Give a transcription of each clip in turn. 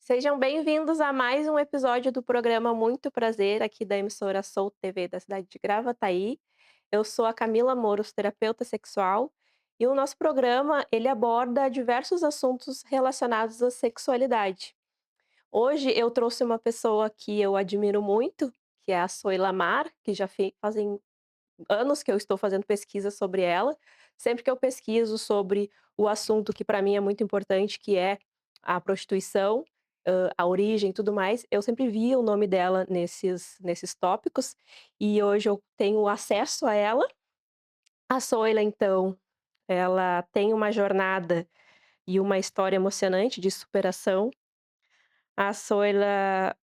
Sejam bem-vindos a mais um episódio do programa Muito Prazer, aqui da emissora Soul TV da cidade de Gravataí. Eu sou a Camila Moros, terapeuta sexual, e o nosso programa ele aborda diversos assuntos relacionados à sexualidade. Hoje eu trouxe uma pessoa que eu admiro muito, que é a Soila Mar, que fazem anos que eu estou fazendo pesquisa sobre ela. Sempre que eu pesquiso sobre o assunto que para mim é muito importante, que é a prostituição, a origem e tudo mais, eu sempre via o nome dela nesses tópicos, e hoje eu tenho acesso a ela. A Soila, então, ela tem uma jornada e uma história emocionante de superação. A Soila,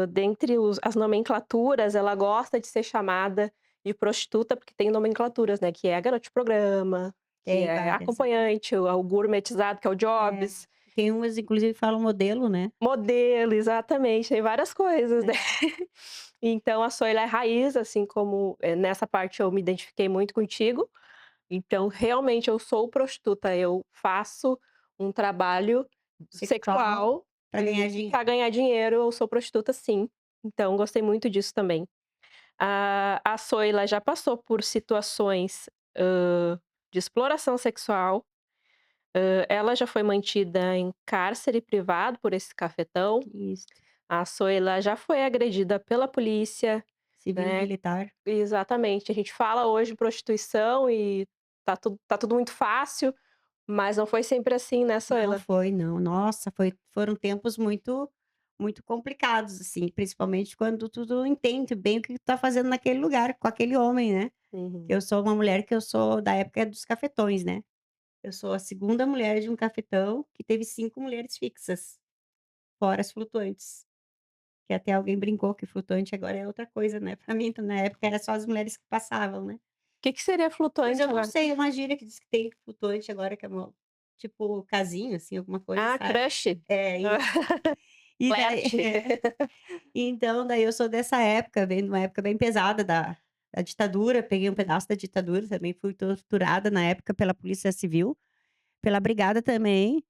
dentre os as nomenclaturas, ela gosta de ser chamada de prostituta, porque tem nomenclaturas, né, que é a garota de programa, que Tem é a várias. acompanhante, o gourmetizado, que é o É, jobs, tem umas inclusive falam modelo, né. modelo, exatamente, tem várias coisas, né. É. Então a Soila é raiz, assim como, nessa parte eu me identifiquei muito contigo, então realmente eu sou prostituta, eu faço um trabalho Sexual sexual, para ganhar dinheiro. pra ganhar dinheiro, eu sou prostituta sim. Então gostei muito disso também. A Soila já passou por situações, de exploração sexual, ela já foi mantida em cárcere privado por esse cafetão, Isso, a Soila já foi agredida pela polícia, civil e né. militar. Exatamente, a gente fala hoje em prostituição e tá tudo muito fácil, mas não foi sempre assim, né, Não Soila? foi não. Nossa, foram tempos muito complicados, assim, principalmente quando tu não entende bem o que tu tá fazendo naquele lugar, com aquele homem, né. Uhum. Eu sou uma mulher que eu sou da época dos cafetões, né. Eu sou a segunda mulher de um cafetão que teve 5 mulheres fixas, fora as flutuantes. Que até alguém brincou que flutuante agora é outra coisa, né, pra mim, então na época era só as mulheres que passavam, né. Que seria Mas flutuante eu não agora? sei, é uma gíria que diz que tem flutuante agora que é mo tipo casinho, assim, alguma coisa, Ah, sabe. crush? É isso. E daí Flerte? então daí eu sou dessa época, vem de uma época bem pesada da ditadura, peguei um pedaço da ditadura, também fui torturada na época pela polícia civil, pela brigada também.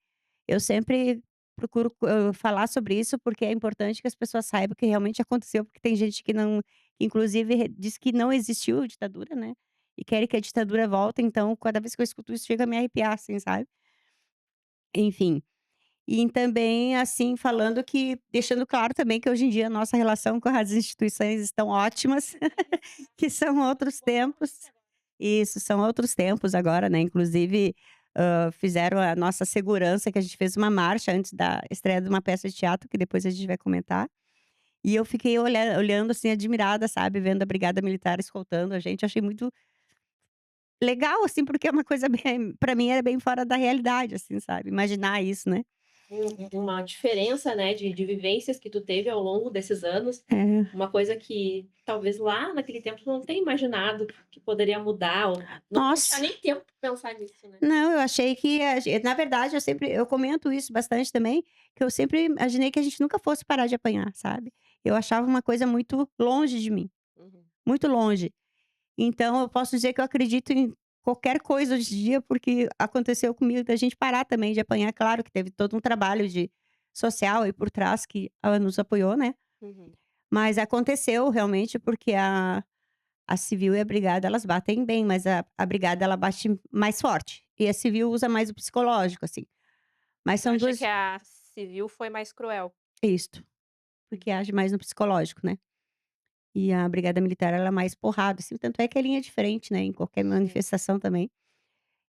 Eu sempre procuro, falar sobre isso, porque é importante que as pessoas saibam que realmente aconteceu, porque tem gente que não que inclusive diz que não existiu ditadura, né, e querem que a ditadura volte, então cada vez que eu escuto isso chega a me arrepiar, assim, sabe. Enfim, e também, assim, falando que deixando claro também que hoje em dia a nossa relação com as instituições estão ótimas, que são outros tempos. Isso, são outros tempos agora, né, inclusive, fizeram a nossa segurança, que a gente fez uma marcha antes da estreia de uma peça de teatro, que depois a gente vai comentar, e eu fiquei olhando, assim, admirada, sabe, vendo a brigada militar escoltando a gente, achei muito legal, assim, porque é uma coisa bem pra mim era bem fora da realidade, assim, sabe, imaginar isso, né. Uma diferença, né, de vivências que tu teve ao longo desses anos, É. uma coisa que talvez lá naquele tempo tu não tenha imaginado que poderia mudar ou não tinha Nossa, nem tempo pra pensar nisso, né. não, eu achei que na verdade eu comento isso bastante também, que eu sempre imaginei que a gente nunca fosse parar de apanhar, sabe. Eu achava uma coisa muito longe de mim, Uhum. muito longe. Então eu posso dizer que eu acredito em qualquer coisa hoje em dia, porque aconteceu comigo da gente parar também de apanhar. Claro que teve todo um trabalho de social aí por trás que, nos apoiou, né, Uhum. mas aconteceu realmente, porque a civil e a brigada elas batem bem, mas a brigada ela bate mais forte, e a civil usa mais o psicológico, assim. Mas Tu são acha que 2 a civil foi mais cruel? isto, porque age mais no psicológico, né. E a brigada militar ela é mais porrada, assim, tanto é que a linha é diferente, né, em qualquer Sim. manifestação também.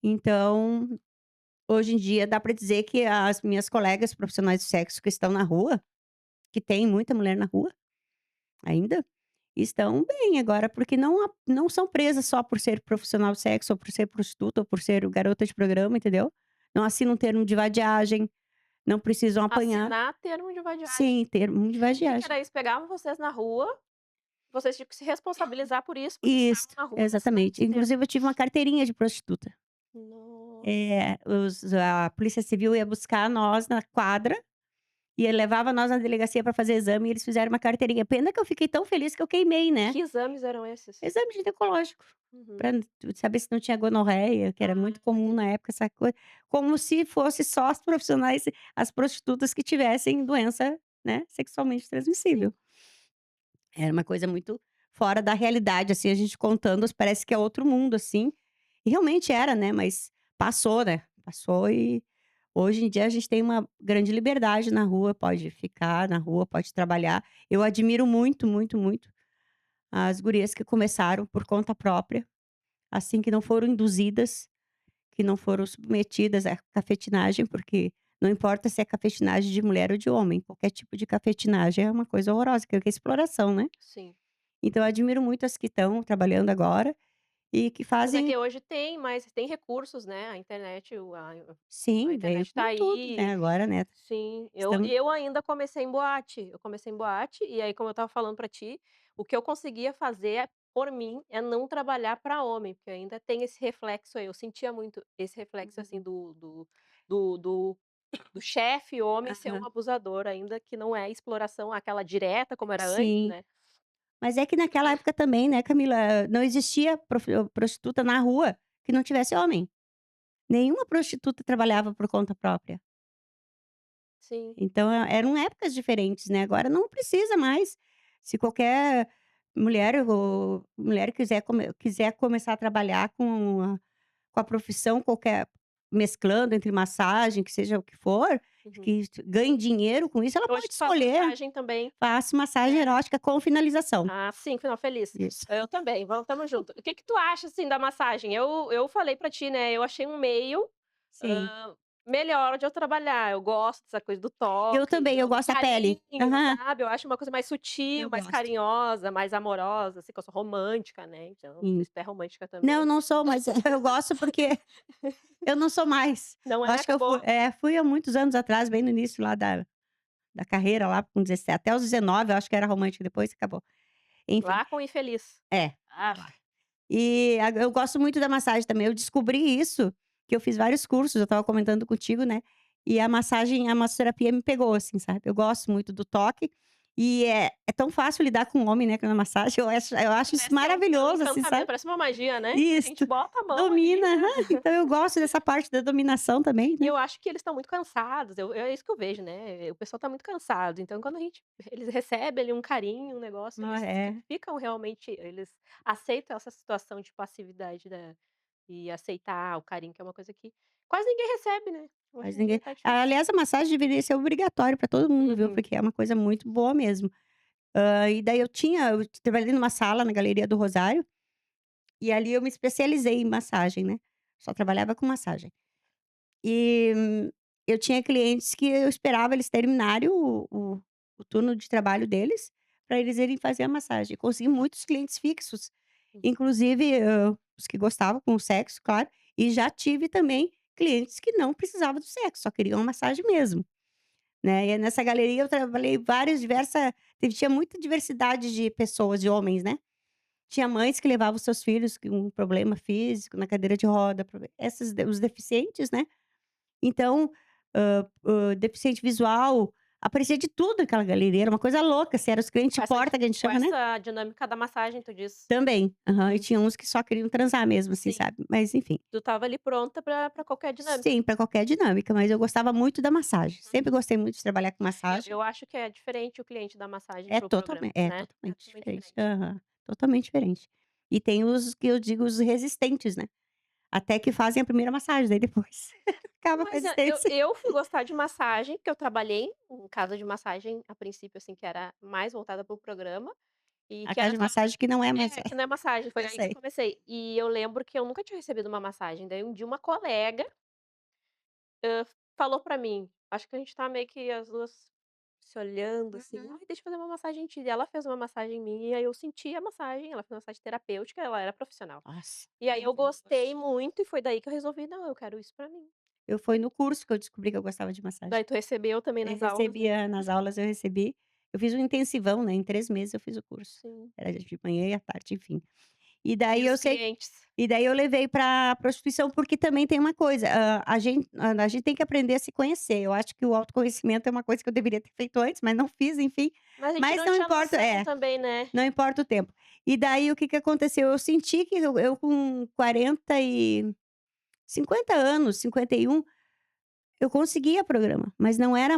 Então, hoje em dia dá pra dizer que as minhas colegas profissionais do sexo que estão na rua, que tem muita mulher na rua, ainda, estão bem agora, porque não são presas só por ser profissional de sexo, ou por ser prostituta, ou por ser garota de programa, entendeu. Não assinam termo de vadiagem, não precisam apanhar. Assinar termo de vadiagem. Sim, termo de O que que vadiagem. era isso? Pegavam vocês na rua, vocês tinham que se responsabilizar por isso, porque Isso, estavam na rua assinando exatamente. esse termo. Inclusive eu tive uma carteirinha de prostituta. Nossa. Os a polícia civil ia buscar nós na quadra, E levava nós na delegacia para fazer exame e eles fizeram uma carteirinha. Pena que eu fiquei tão feliz que eu queimei, né. Que exames eram esses? Exame ginecológico, Uhum. para saber se não tinha gonorreia, que era muito Ah, comum na época essa coisa, como se fosse só as profissionais, as prostitutas que tivessem doença, né, sexualmente sim. transmissível. Era uma coisa muito fora da realidade, assim, a gente contando, parece que é outro mundo, assim, e realmente era, né, mas passou, né, passou e hoje em dia a gente tem uma grande liberdade na rua, pode ficar na rua, pode trabalhar. Eu admiro muito, muito, muito as gurias que começaram por conta própria, assim, que não foram induzidas, que não foram submetidas à cafetinagem, porque não importa se é cafetinagem de mulher ou de homem, qualquer tipo de cafetinagem é uma coisa horrorosa, que é exploração, né. Sim. Então eu admiro muito as que estão trabalhando agora e que Mas é fazem que hoje tem mais tem recursos, né, a internet, a sim, veio internet tá com tudo, né, aí. agora, né, Sim, estamos eu ainda comecei em boate, eu comecei em boate, e aí como eu estava falando pra ti, o que eu conseguia fazer por mim é não trabalhar pra homem, porque ainda tem esse reflexo aí, eu sentia muito esse reflexo, assim, uhum, do do do chefe homem ser um aham. abusador ainda, que não é exploração aquela direta como era antes, Sim, né. mas é que naquela época também, né, Camila, não existia prostituta na rua que não tivesse homem. Nenhuma prostituta trabalhava por conta própria. Sim. Então, eram épocas diferentes, né, agora não precisa mais. Se qualquer mulher quiser começar a trabalhar com a profissão qualquer, mesclando entre massagem, que seja o que for, Uhum. que ganhe dinheiro com isso, ela Hoje pode tu faz escolher. massagem também, Faço massagem né. erótica com finalização. Ah, sim, final feliz. Isso. Eu também, vamos estamos junto. O que que tu acha, assim, da massagem? Eu falei pra ti, né, eu achei um meio, Sim. hã, melhor de eu trabalhar. Eu gosto dessa coisa do Eu toque, também, eu do gosto da pele. carinho, Aham, sabe. Eu acho uma coisa mais sutil, eu mais gosto. carinhosa, mais amorosa, assim, que eu sou romântica, né, então, não sei Sim. se tu é romântica Não, também. não sou, mas eu gosto porque eu não sou mais. Não Eu é? acho que eu Acabou. fui há muitos anos atrás, bem no início lá da carreira lá com 17 até os 19 eu acho que era romântica, depois acabou. Enfim, Lá com infeliz. é. Ah, E a eu gosto muito da massagem também, eu descobri isso, que eu fiz vários cursos, eu estava comentando contigo, né, e a massoterapia me pegou, assim, sabe. Eu gosto muito do toque, e é tão fácil lidar com homem, né, na massagem, eu acho isso parece que é um maravilhoso, assim, encantamento, sabe. parece uma magia, né. A Isso, gente bota a mão ali. domina, aham, então eu gosto dessa parte da dominação também, E né. eu acho que eles estão muito cansados, é isso que eu vejo, né, o pessoal tá muito cansado, então quando eles recebem ali um carinho, um negócio, Ah, eles é, ficam realmente eles aceitam essa situação de passividade e aceitar o carinho, que é uma coisa que quase ninguém recebe, né, hoje mas em dia ninguém tá difícil. aliás, a massagem deveria ser obrigatório para todo mundo, viu, Uhum, porque é uma coisa muito boa mesmo. E daí eu trabalhei numa sala na Galeria do Rosário, e ali eu me especializei em massagem, né, só trabalhava com massagem. E eu tinha clientes que eu esperava eles terminarem o turno de trabalho deles, para eles irem fazer a massagem. Consegui muitos clientes fixos, uhum. inclusive, os que gostavam com o sexo, claro, e já tive também clientes que não precisavam do sexo, só queriam a massagem mesmo, né. E nessa galeria eu trabalhei várias diversa tinha muita diversidade de pessoas, de homens, né. Tinha mães que levavam seus filhos com um problema físico, na cadeira de roda, os deficientes, né. Então, deficiente visual, aparecia de tudo naquela galeria, era uma coisa louca, assim, era os clientes Com de essa porta que a gente com chama, né. essa dinâmica da massagem, tu diz? Também, aham, e Uhum, tinha uns que só queriam transar mesmo, assim, sim. sabe, mas enfim. Tu estava ali pronta pra qualquer dinâmica. Sim, pra qualquer dinâmica, mas eu gostava muito da massagem, sempre Uhum. gostei muito de trabalhar com massagem. Eu acho que é diferente o cliente da massagem para o programa, É né, é totalmente totalmente diferente. diferente. Aham, totalmente diferente. E tem os que eu digo os resistentes, né, até que fazem a primeira massagem, daí depois acaba com a Mas resistência. eu fui gostar de massagem, porque eu trabalhei em casa de massagem, a princípio, assim, que era mais voltada para o programa, e A que casa era de só massagem que não é que massagem, não é massagem, foi eu aí que eu sei. comecei. E eu lembro que eu nunca tinha recebido uma massagem, daí um dia uma colega, falou pra mim, acho que a gente tá meio que as 2 se olhando, assim: Uhum. "Ai, deixa eu fazer uma massagem em ti", e ela fez uma massagem em mim, e aí eu senti a massagem, ela fez uma massagem terapêutica, ela era profissional. Nossa. E aí eu gostei muito e foi daí que eu resolvi: "Não, eu quero isso pra mim". Foi no curso que eu descobri que eu gostava de massagem. Daí tu recebeu também Eu nas aulas, né? recebia nas aulas, eu recebi. Eu fiz um intensivão, né, em 3 meses eu fiz o curso. Sim. Era de manhã e à tarde, enfim. E E daí os eu sei clientes? e daí eu levei pra prostituição, porque também tem uma coisa, a gente tem que aprender a se conhecer. Eu acho que o autoconhecimento é uma coisa que eu deveria ter feito antes, mas não fiz, enfim. Mas a gente Mas não não tinha importa noção também, né. não importa o tempo. E daí o que que aconteceu? Eu senti que eu com 50 anos, 51, eu conseguia programa, mas não era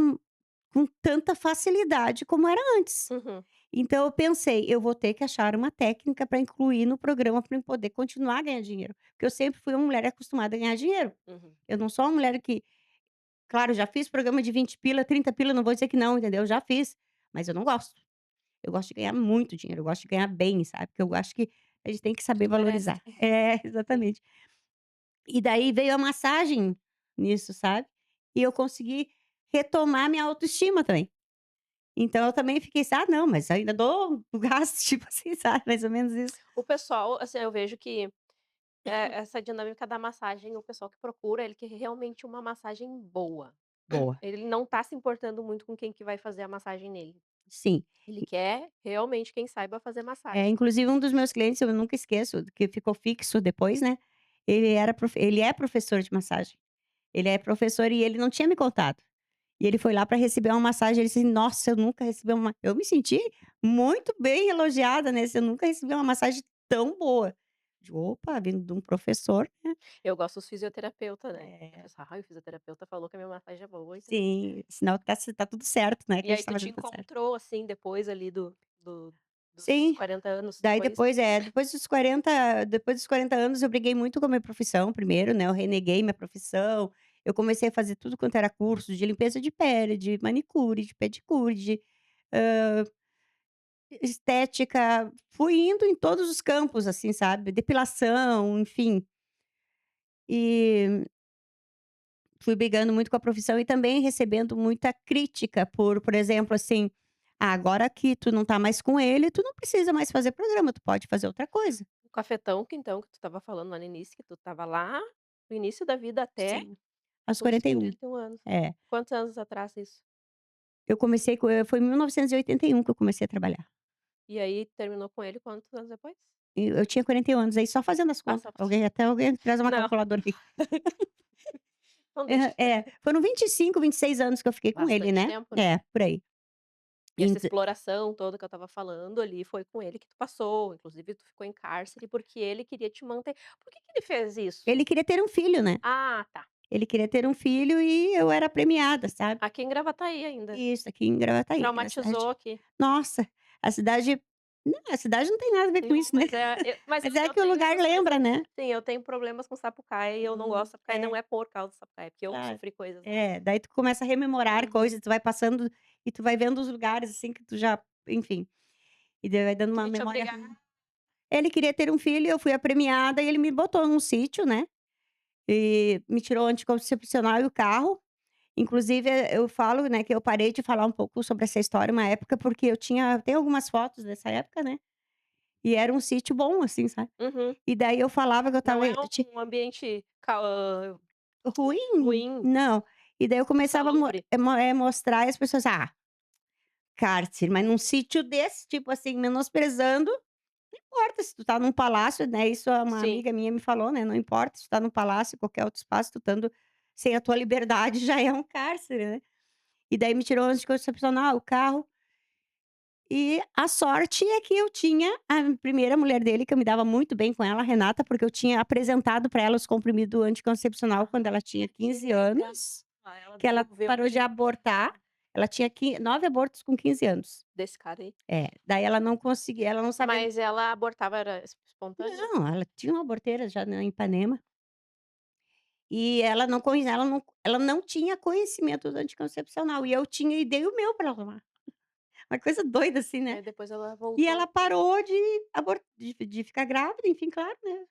com tanta facilidade como era antes. Uhum, Então eu pensei: "Eu vou ter que achar uma técnica para incluir no programa para eu poder continuar a ganhar dinheiro", porque eu sempre fui uma mulher acostumada a ganhar dinheiro. uhum. Eu não sou uma mulher que claro, já fiz programa de 20 pila, 30 pila, não vou dizer que não, entendeu, já fiz, mas eu não gosto. Eu gosto de ganhar muito dinheiro, eu gosto de ganhar bem, sabe, porque eu acho que a gente tem que saber Tu merece. valorizar. É, Sim. exatamente. E daí veio a massagem nisso, sabe, e eu consegui retomar minha autoestima também. Então eu também fiquei assim: "Ah não, mas ainda dou o gasto", tipo assim, sabe, mais ou menos isso. O pessoal, assim, eu vejo que, essa dinâmica da massagem, o pessoal que procura, ele quer realmente uma massagem boa. Boa. Ele não tá se importando muito com quem que vai fazer a massagem nele. Sim. Ele quer realmente quem saiba fazer É, massagem. inclusive um dos meus clientes, eu nunca esqueço, que ficou fixo depois, né, ele é professor de massagem. Ele é professor e ele não tinha me contado. E ele foi lá para receber uma massagem, ele disse: "Nossa, eu nunca recebi uma", eu me senti muito bem elogiada, né, eu nunca recebi uma massagem tão boa. Digo: "Opa, vindo de um professor, né". Eu gosto dos fisioterapeuta, né. A É, pessoa: "Ai, o fisioterapeuta falou que a minha massagem é boa, então". sim, sinal que tá tudo certo, né, que E a aí gente tá tu te fazendo tudo certo. encontrou, assim, depois ali dos Sim. 40 anos Daí depois? depois depois dos 40 anos eu briguei muito com a minha profissão primeiro, né, eu reneguei minha profissão, eu comecei a fazer tudo quanto era curso de limpeza de pele, de manicure, de pedicure, de, hã, estética, fui indo em todos os campos, assim, sabe, depilação, enfim. E fui brigando muito com a profissão e também recebendo muita crítica por exemplo, assim: "Ah, agora que tu não tá mais com ele, tu não precisa mais fazer programa, tu pode fazer outra coisa". O cafetão que então, que tu estava falando lá no início, que tu estava lá no início da vida até Sim. Aos os 41. 41 anos. É. Quantos anos atrás isso? Eu comecei foi em 1981 que eu comecei a trabalhar. E aí terminou com ele quantos anos depois? E eu tinha 41 anos, aí só fazendo as Ah, contas, alguém traz uma não, calculadora aqui. não deixa. Aham, é, foram 25, 26 anos que eu fiquei com ele, Bastante né. tempo, né. É, por aí. E essa Ent exploração toda que eu estava falando ali, foi com ele que tu passou, inclusive tu ficou em cárcere, porque ele queria te manter. Por que que ele fez Ele isso? queria ter um filho, né. Ah, tá. Ele queria ter um filho e eu era premiada, sabe. Aqui em Gravataí ainda. Isso, aqui em Gravataí, que é uma Traumatizou cidade, aqui. nossa, a cidade não, a cidade não tem nada a ver com Não, isso, né. mas é mas Mas é eu que o tenho lugar essas lembra, coisas, né. sim, eu tenho problemas com Sapucaia e eu não gosto de Sapucaia, não É, é por causa do Sapucaia, é porque eu claro. sofri coisas lá. É, daí tu começa a rememorar Uhum. coisas, tu vai passando e tu vai vendo os lugares, assim, que tu já enfim, e daí vai dando uma Queria te memória obrigar. ruim. Ele queria ter um filho, eu fui a premiada e ele me botou num sítio, né, e me tirou o anticoncepcional e o carro. Inclusive, eu falo, né, que eu parei de falar um pouco sobre essa história uma época, porque tem algumas fotos dessa época, né, e era um sítio bom, assim, sabe. Uhum. E daí eu falava que eu Não estava é um ambiente ruim, ruim, não. E daí eu começava a insalubre. mostrar e as pessoas: "Ah, cárcere, mas num sítio desse, tipo assim, menosprezando, não importa se tu tá num palácio, né", isso uma Sim. amiga minha me falou, né, "Não importa se tu tá num palácio, qualquer outro espaço, tu estando sem a tua liberdade já é um cárcere, né". E daí me tirou o anticoncepcional, o carro, e a sorte é que eu tinha a primeira mulher dele, que eu me dava muito bem com ela, a Renata, porque eu tinha apresentado para ela os comprimidos anticoncepcional quando ela tinha Que 15 legal. anos, Ah, ela que ela desenvolveu parou de abortar, ela tinha 9 abortos com 15 anos. desse cara aí. É, daí ela não conseguia, ela não sabia. Mas ela abortava, era espontâneo? Não, ela tinha uma aborteira já em Ipanema, e ela não tinha conhecimento do anticoncepcional, e eu tinha e dei o meu para ela tomar. Uma coisa doida assim, E né. aí depois ela E ela voltou. parou de ficar grávida, enfim, claro, né,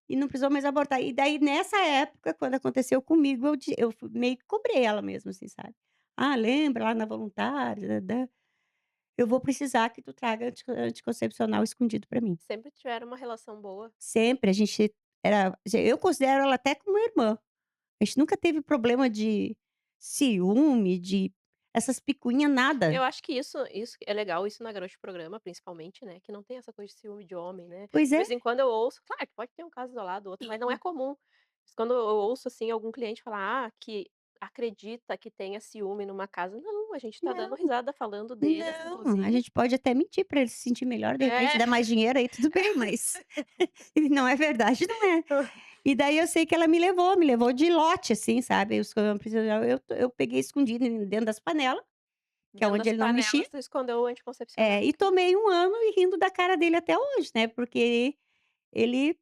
e não precisou mais abortar. E daí nessa época, quando aconteceu comigo, meio que cobrei ela mesmo, assim, sabe. "Ah, lembra lá na voluntária, tã eu vou precisar que tu traga anticoncepcional escondido para mim". Sempre tiveram uma relação boa. Sempre, a gente eu considero ela até como irmã. A gente nunca teve problema de ciúme, de essas picuinha, nada. Eu acho que isso é legal, isso na garota de programa, principalmente, né, que não tem essa coisa de ciúme de homem, né. Pois De é. vez em quando eu ouço, claro que pode ter um caso isolado ou outro, mas não é comum. Mas quando eu ouço, assim, algum cliente falar: que acredita que tenha ciúme numa casa, não, a gente tá dando Não, risada falando deles, não, a inclusive. gente pode até mentir pra ele se sentir melhor, de repente É. dar mais dinheiro aí tudo bem, mas e não é verdade, não é. E daí eu sei que ela me levou de lote, assim, sabe, os que eu não precisava eu peguei escondido dentro das panela, que é Dentro onde das ele não mexia. panelas tu escondeu o É, anticoncepcional. e tomei 1 ano e rindo da cara dele até hoje, né, porque ele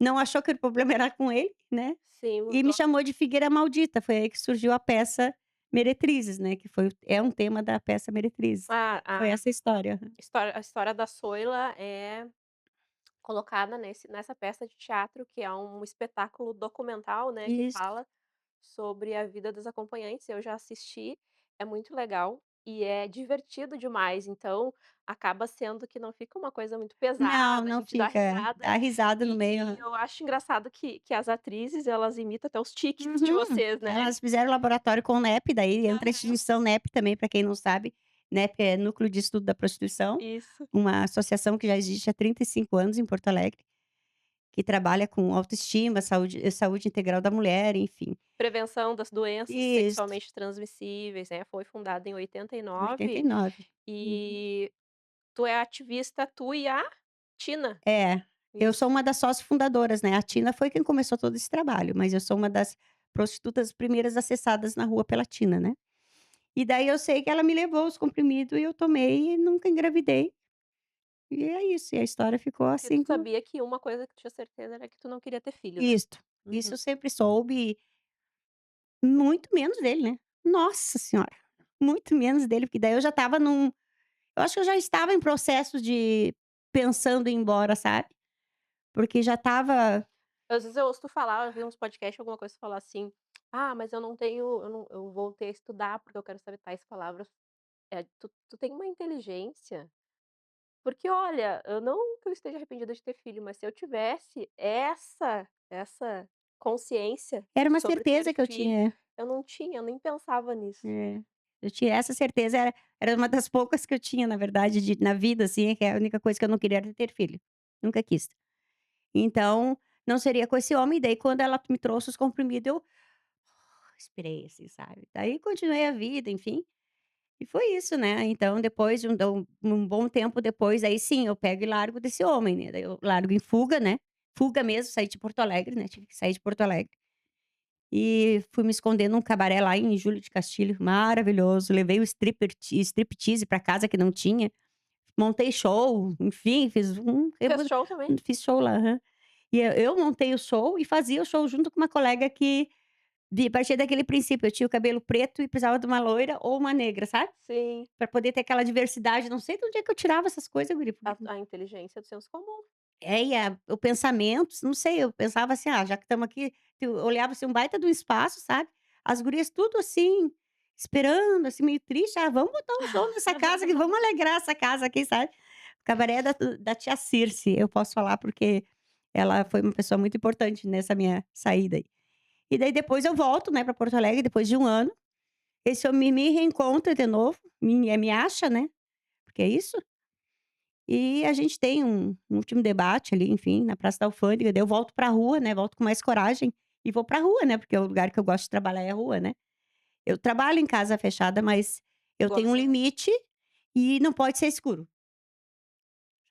não achou que o problema era com ele, né, Sim, e me mudou chamou de figueira maldita, foi aí que surgiu a peça Meretrizes, né, que é um tema da peça Meretrizes. a Foi essa história. a história da Soila é colocada nessa peça de teatro, que é um espetáculo documental, né, que Isso. fala sobre a vida dos acompanhantes. Eu já assisti, é muito legal e é divertido demais, então acaba sendo que não fica uma coisa muito Não, pesada, a não gente dá fica, risada. dá risada no E meio. eu acho engraçado que as atrizes, elas imitam até os tiques de Uhum. vocês, né. Elas fizeram laboratório com o NEP, daí entra a Aham. instituição NEP também, para quem não sabe, NEP é Núcleo de Estudo da Prostituição, Isso. uma associação que já existe há 35 anos em Porto Alegre, que trabalha com autoestima, saúde integral da mulher, enfim. Prevenção das doenças Isso, sexualmente transmissíveis, né, foi fundada em 89 89. Uhum. e tu é ativista, tu e a Tina. É, eu sou Isso. uma das sócios fundadoras, né, a Tina foi quem começou todo esse trabalho, mas eu sou uma das prostitutas primeiras acessadas na rua pela Tina, né. E daí eu sei que ela me levou os comprimidos e eu tomei e nunca engravidei. E é isso, e a história ficou Porque tu assim com sabia que uma coisa que tu tinha certeza era que tu não queria ter filho, né? isto. Isso Uhum. eu sempre soube, muito menos dele, né. Nossa senhora, muito menos dele, porque daí eu já estava eu acho que eu já estava em processo de pensando em ir embora, sabe. Porque já estava Às vezes eu ouço tu falar, eu vi uns podcasts, alguma coisa, tu falar assim: "Ah, mas eu voltei a estudar porque eu quero saber tais palavras". Tu tem uma inteligência, porque olha, eu não que eu esteja arrependida de ter filho, mas se eu tivesse essa consciência era uma sobre ter certeza que eu filho, tinha. eu não tinha, eu nem pensava nisso. É. Eu tinha essa certeza, era uma das poucas que eu tinha na verdade na vida, assim, que é a única coisa que eu não queria era ter filho. Nunca quis. Então, não seria com esse homem, daí quando ela me trouxe os comprimidos eu respirei, assim, sabe. Daí continuei a vida, enfim, e foi isso, né. Então depois de um bom tempo depois, aí sim, eu pego e largo desse homem, né, daí eu largo em fuga, né, fuga mesmo, saí de Porto Alegre, né, tive que sair de Porto Alegre. E fui me esconder num cabaré lá em Júlio de Castilho, maravilhoso, levei o striptease pra casa que não tinha, montei show, enfim, Fez show também? fiz show lá, aham. E eu montei o show e fazia o show junto com uma colega que partia daquele princípio, eu tinha o cabelo preto e precisava de uma loira ou uma negra, sabe, Sim, pra poder ter aquela diversidade, não sei de onde é que eu tirava essas coisas guri, porque a inteligência do senso comum. e o pensamento, não sei, eu pensava assim: "Ah, já que estamos aqui", eu olhava, assim, um baita de um espaço, sabe, as gurias tudo assim, esperando, assim, meio triste: "Ah, vamos botar um show nessa casa aqui, vamos alegrar essa casa aqui", sabe. Cabaré da tia Circe, eu posso falar, porque ela foi uma pessoa muito importante nessa minha saída aí. E daí depois eu volto, né, pra Porto Alegre, depois de 1 ano, esse homem me reencontra de novo, me acha, né, porque é isso. E a gente tem um último debate ali, enfim, na Praça da Alfândega, daí eu volto pra rua, né, volto com mais coragem e vou pra rua, né, porque o lugar que eu gosto de trabalhar é a rua, né. Eu trabalho em casa fechada, mas eu tenho um Gosta limite e não pode ser escuro,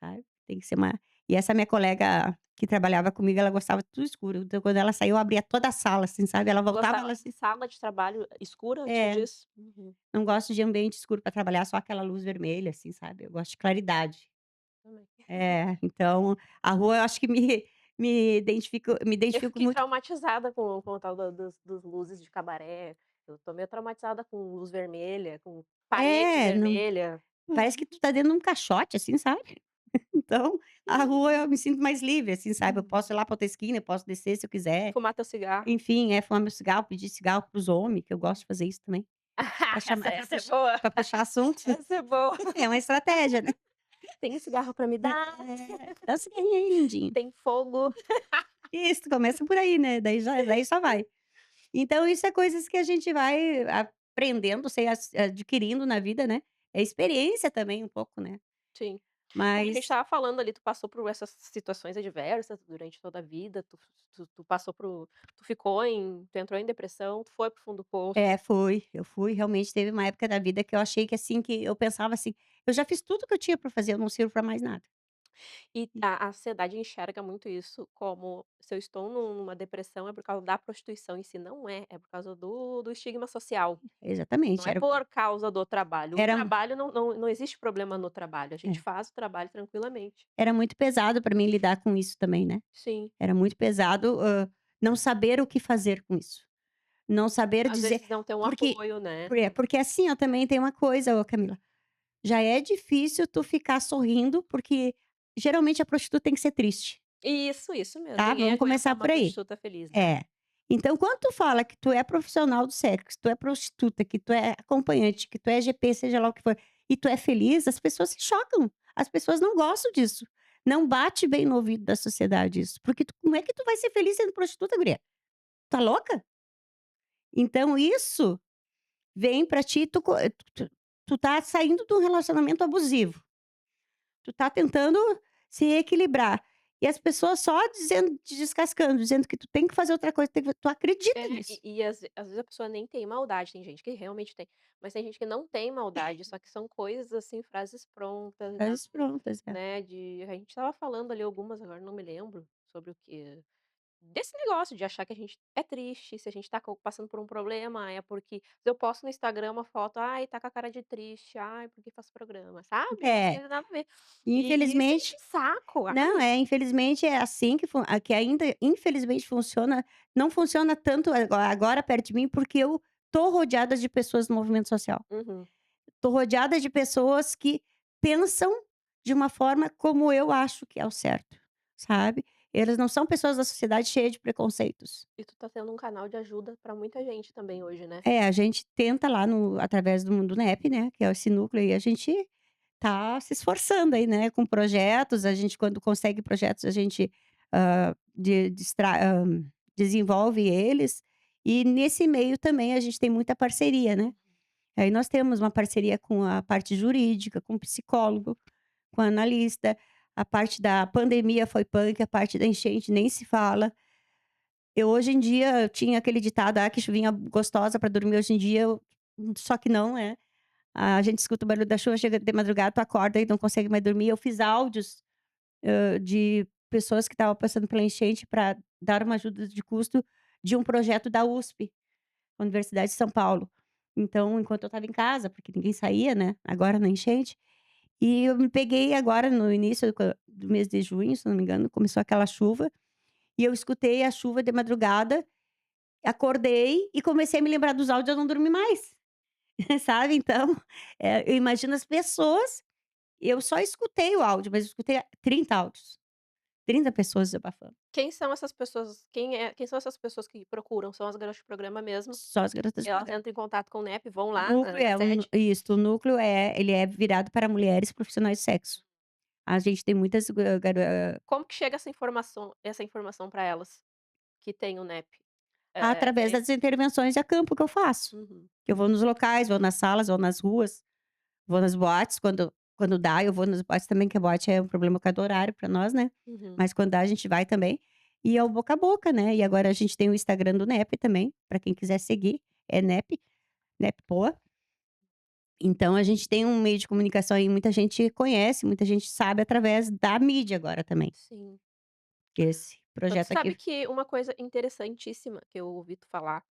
sabe. Tem que ser uma e essa minha colega que trabalhava comigo, ela gostava tudo escuro, então quando ela saiu, eu abria toda a sala, assim, sabe, ela voltava, gostava ela assim sala de trabalho escura, tu é, diz? Uhum, não gosto de ambiente escuro pra trabalhar, só aquela luz vermelha, assim, sabe, eu gosto de claridade. também. É, então, a rua eu acho que me Eu identifico fiquei muito traumatizada com o tal da dos luzes de cabaré, eu tô meio traumatizada com luz vermelha, com parede é, não vermelha. parece que tu tá dentro de um caixote, assim, sabe. Então, a rua eu me sinto mais livre, assim, sabe, eu posso ir lá pra outra esquina, eu posso descer se eu quiser, Fumar teu cigarro. enfim, fumar meu cigarro, pedir cigarro para os homens, que eu gosto de fazer isso também, pra Essa chamar essa é boa, pra puxar assunto. essa é boa. É uma estratégia, né. "Tem cigarro pra me dar? Dá um cigarrinho aí lindinho. Tem fogo?" Isso, começa por aí, né, daí só vai. Então isso é coisas que a gente vai aprendendo, sei adquirindo na vida, né. É experiência também um pouco, né. Sim. É, a gente Mas estava falando ali, tu passou por essas situações adversas durante toda a vida, tu passou por tu ficou em tu entrou em depressão, tu foi para o fundo do poço. é, eu fui, realmente teve uma época da vida que eu achei que, assim, que eu pensava assim: "Eu já fiz tudo que eu tinha pra fazer, eu não sirvo pra mais nada". E E a sociedade enxerga muito isso como se eu estou numa depressão é por causa da prostituição em si, não é, é por causa do estigma social, não exatamente, é por causa do trabalho. O era trabalho não existe problema no trabalho, a gente é, faz o trabalho tranquilamente. era muito pesado pra mim lidar com isso também, né. Sim, Era muito pesado, não saber o que fazer com isso. Não saber às dizer vezes não ter um porque apoio, né. porque assim, ó, também tem uma coisa, ô Camila, já é difícil tu ficar sorrindo, porque geralmente a prostituta tem que ser triste, Isso mesmo, tá, ninguém vamos aguenta começar uma por aí. prostituta feliz, né. É. Então quando tu fala que tu é profissional do sexo, que tu é prostituta, que tu é acompanhante, que tu é GP, seja lá o que for, e tu é feliz, as pessoas se chocam. As pessoas não gostam disso. Não bate bem no ouvido da sociedade isso, porque como é que tu vai ser feliz sendo prostituta, guria? Tá louca? Então isso vem pra ti, tu tá saindo de um relacionamento abusivo, tu tá tentando se equilibrar, e as pessoas só dizendo, te descascando, dizendo que tu tem que fazer outra coisa, tem que tu acredita É, nisso. e às vezes a pessoa nem tem maldade, tem gente que realmente tem, mas tem gente que não tem maldade, só que são coisas, assim, frases prontas, Frases prontas, é. né, de a gente estava falando ali algumas, agora não me lembro, sobre o que desse negócio de achar que a gente é triste, se a gente tá passando por um problema, é porque eu posto no Instagram uma foto: "Ai, tá com a cara de triste. Ai, porque faço programa", sabe, umas É, coisas nada a ver. E isso enche infelizmente o saco. não, Ai, infelizmente é assim que ainda infelizmente funciona, não funciona tanto agora perto de mim, porque eu tô rodeada de pessoas do movimento social. uhum. Tô rodeada de pessoas que pensam de uma forma como eu acho que é o certo, sabe. Eles não são pessoas da sociedade cheia de preconceitos. E tu tá sendo um canal de ajuda pra muita gente também hoje, né. É, a gente tenta lá no através do NEP, né, que é esse núcleo aí, a gente tá se esforçando aí, né, com projetos, a gente quando consegue projetos a gente, desenvolve eles, e nesse meio também a gente tem muita parceria, né. Aí nós temos uma parceria com a parte jurídica, com psicólogo, com analista, a parte da pandemia foi punk, a parte da enchente nem se fala. Eu hoje em dia tinha aquele ditado: "Ah, que chuvinha gostosa para dormir", hoje em dia só que não é. A gente escuta o barulho da chuva, chega de madrugada, tu acorda e não consegue mais dormir. Eu fiz áudios, de pessoas que estavam passando pela enchente para dar uma ajuda de custo de um projeto da USP, Universidade de São Paulo. Então, enquanto eu estava em casa, porque ninguém saía, né, agora na enchente, e eu me peguei agora no início do mês de junho, se não me engano, começou aquela chuva, e eu escutei a chuva de madrugada, acordei e comecei a me lembrar dos áudios, eu não dormi mais, sabe. Então, eu imagino as pessoas, eu só escutei o áudio, mas eu escutei 30 áudios, 30 pessoas desabafando, Quem são essas pessoas? Quem são essas pessoas que procuram? São as garotas de programa mesmo? só as garotas de Elas programa. entram em contato com o NEP, vão O lá núcleo na é um sede? isso, o núcleo ele é virado para mulheres profissionais de sexo. A gente tem muitas Como que chega essa informação para elas, que tem o NEP? através das intervenções a campo que eu faço. Uhum, Que eu vou nos locais, vou nas salas, vou nas ruas, vou nas boates, quando dá, eu vou nas boates também, que a boate é um problema por causa do horário pra nós, né. uhum. Mas quando dá, a gente vai também. E é o boca a boca, né. E agora a gente tem o Instagram do NEP também, pra quem quiser seguir, é NEP Poa. Então a gente tem um meio de comunicação aí, muita gente conhece, muita gente sabe através da mídia agora também, Sim. que esse Tu projeto sabe aqui que uma coisa interessantíssima que eu ouvi tu falar,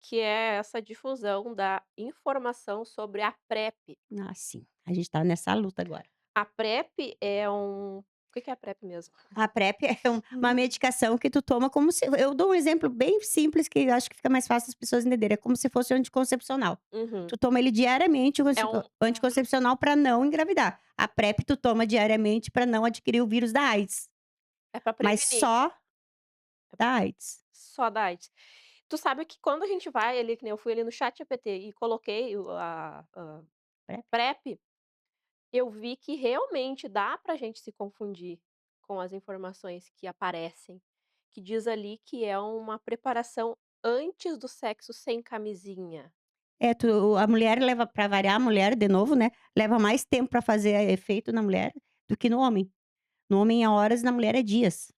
que é essa difusão da informação sobre a PrEP. ah, sim, a gente tá nessa luta agora. A PrEP é o que que é a PrEP mesmo? A PrEP é uma Hum. medicação que tu toma como se eu dou um exemplo bem simples que eu acho que fica mais fácil as pessoas entenderem, é como se fosse um anticoncepcional. Uhum. Tu toma ele diariamente, o É um anticoncepcional para não engravidar. A PrEP tu toma diariamente para não adquirir o vírus da AIDS, é pra mas prevenir, só da AIDS. só da AIDS. Tu sabe que quando a gente vai ali, que nem eu fui ali no ChatGPT e coloquei a PrEP. PrEP, eu vi que realmente dá pra gente se confundir com as informações que aparecem, que diz ali que é uma preparação antes do sexo sem camisinha. É, a mulher leva para variar, a mulher, de novo, né, leva mais tempo para fazer efeito na mulher do que no homem. No homem é horas, na mulher é dias.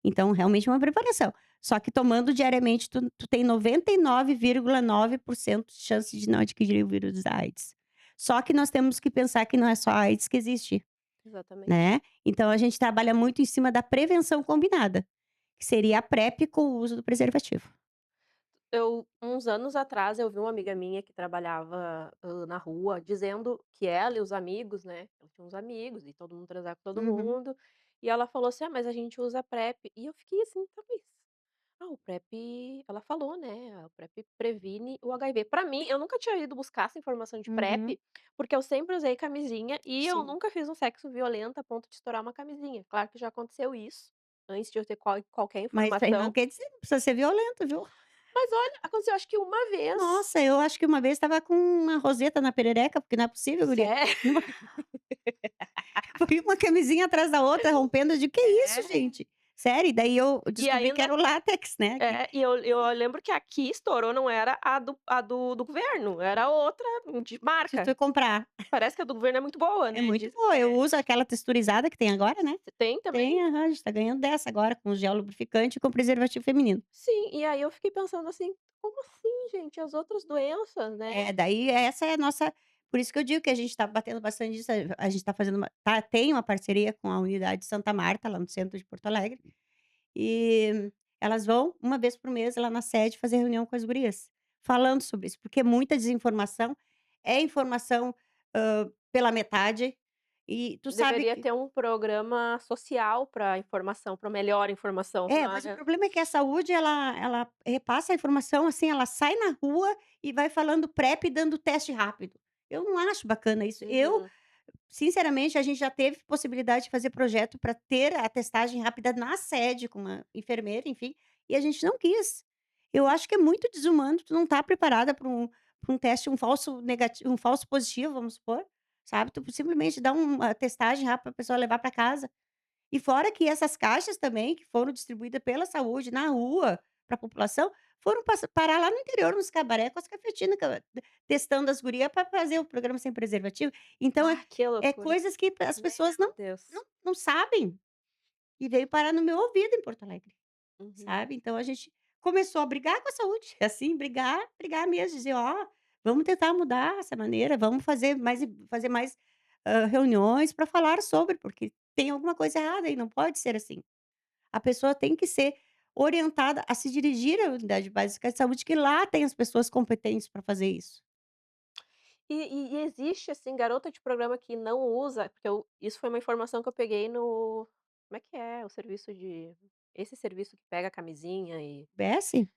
Então, realmente é uma preparação. Só que tomando diariamente, tu tem 99,9% de chance de não adquirir o vírus da AIDS. Só que nós temos que pensar que não é só a AIDS que existe, Exatamente. né. Então a gente trabalha muito em cima da prevenção combinada, que seria a PrEP com o uso do preservativo. Uns anos atrás, eu vi uma amiga minha que trabalhava, na rua, dizendo que ela e os amigos, né, ela tinha uns amigos e todo mundo transava com todo Uhum, mundo, e ela falou assim: "Ah, mas a gente usa PrEP", e eu fiquei assim: "Tá, mas o PrEP", ela falou, né, "o PrEP previne o HIV". Pra mim, eu nunca tinha ido buscar essa informação de uhum, PrEP, porque eu sempre usei camisinha e eu sim. nunca fiz um sexo violento a ponto de estourar uma camisinha. Claro que já aconteceu isso, antes de eu ter qualquer Mas isso aí não informação, quer dizer não precisa ser violento, viu. mas olha, aconteceu acho que uma vez. Nossa, eu acho que uma vez estava com uma roseta na perereca, porque não é possível, guria. Sério? Numa foi uma camisinha atrás da outra rompendo, eu digo: "Que isso É. gente?". Sério, e daí eu E descobri que ainda era o látex, né, que e eu lembro que aqui estourou, não era a do governo, era outra de se marca. tu comprar. Parece que a do governo é muito boa, É né, muito diz boa, eu uso aquela texturizada que tem agora, né. você tem também? Tem, aham, a gente tá ganhando dessa agora com gel lubrificante e com preservativo feminino. Sim, e aí eu fiquei pensando assim: "Como assim gente, as outras doenças, né". É, daí essa é a nossa por isso que eu digo que a gente tá batendo bastante nisso, a gente tá fazendo tem uma parceria com a unidade Santa Marta, lá no centro de Porto Alegre, e elas vão uma vez por mês lá na sede fazer reunião com as gurias, falando sobre isso, porque muita desinformação, é informação, pela metade, e tu sabe Deveria que ter um programa social para informação, para melhor informação, é, senão mas o problema é que a saúde ela repassa a informação, assim, ela sai na rua e vai falando PrEP e dando teste rápido. Eu não acho bacana isso. Eu, uhum. sinceramente, a gente já teve possibilidade de fazer projeto para ter a testagem rápida na sede com uma enfermeira, enfim, e a gente não quis. Eu acho que é muito desumano, tu não tá preparada para um teste, um falso positivo, vamos supor, sabe, tu simplesmente dá uma testagem rápida para a pessoa levar para casa. E fora que essas caixas também, que foram distribuídas pela saúde na rua, para a população, foram parar lá no interior, nos cabaré com as cafetinas, testando as gurias para fazer o programa sem preservativo. Então Ah, que é loucura. coisas que as pessoas Meu Deus. não sabem, e veio parar no meu ouvido em Porto Alegre, Uhum. sabe. Então a gente começou a brigar com a saúde, assim, brigar mesmo, dizer: "Ó, vamos tentar mudar essa maneira, vamos fazer mais, reuniões para falar sobre, porque tem alguma coisa errada aí, não pode ser assim". A pessoa tem que ser orientada a se dirigir à unidade básica de saúde, que lá tem as pessoas competentes para fazer isso. E existe, assim, garota de programa que não usa porque isso foi uma informação que eu peguei no como é que é o serviço de esse serviço que pega a camisinha e BS?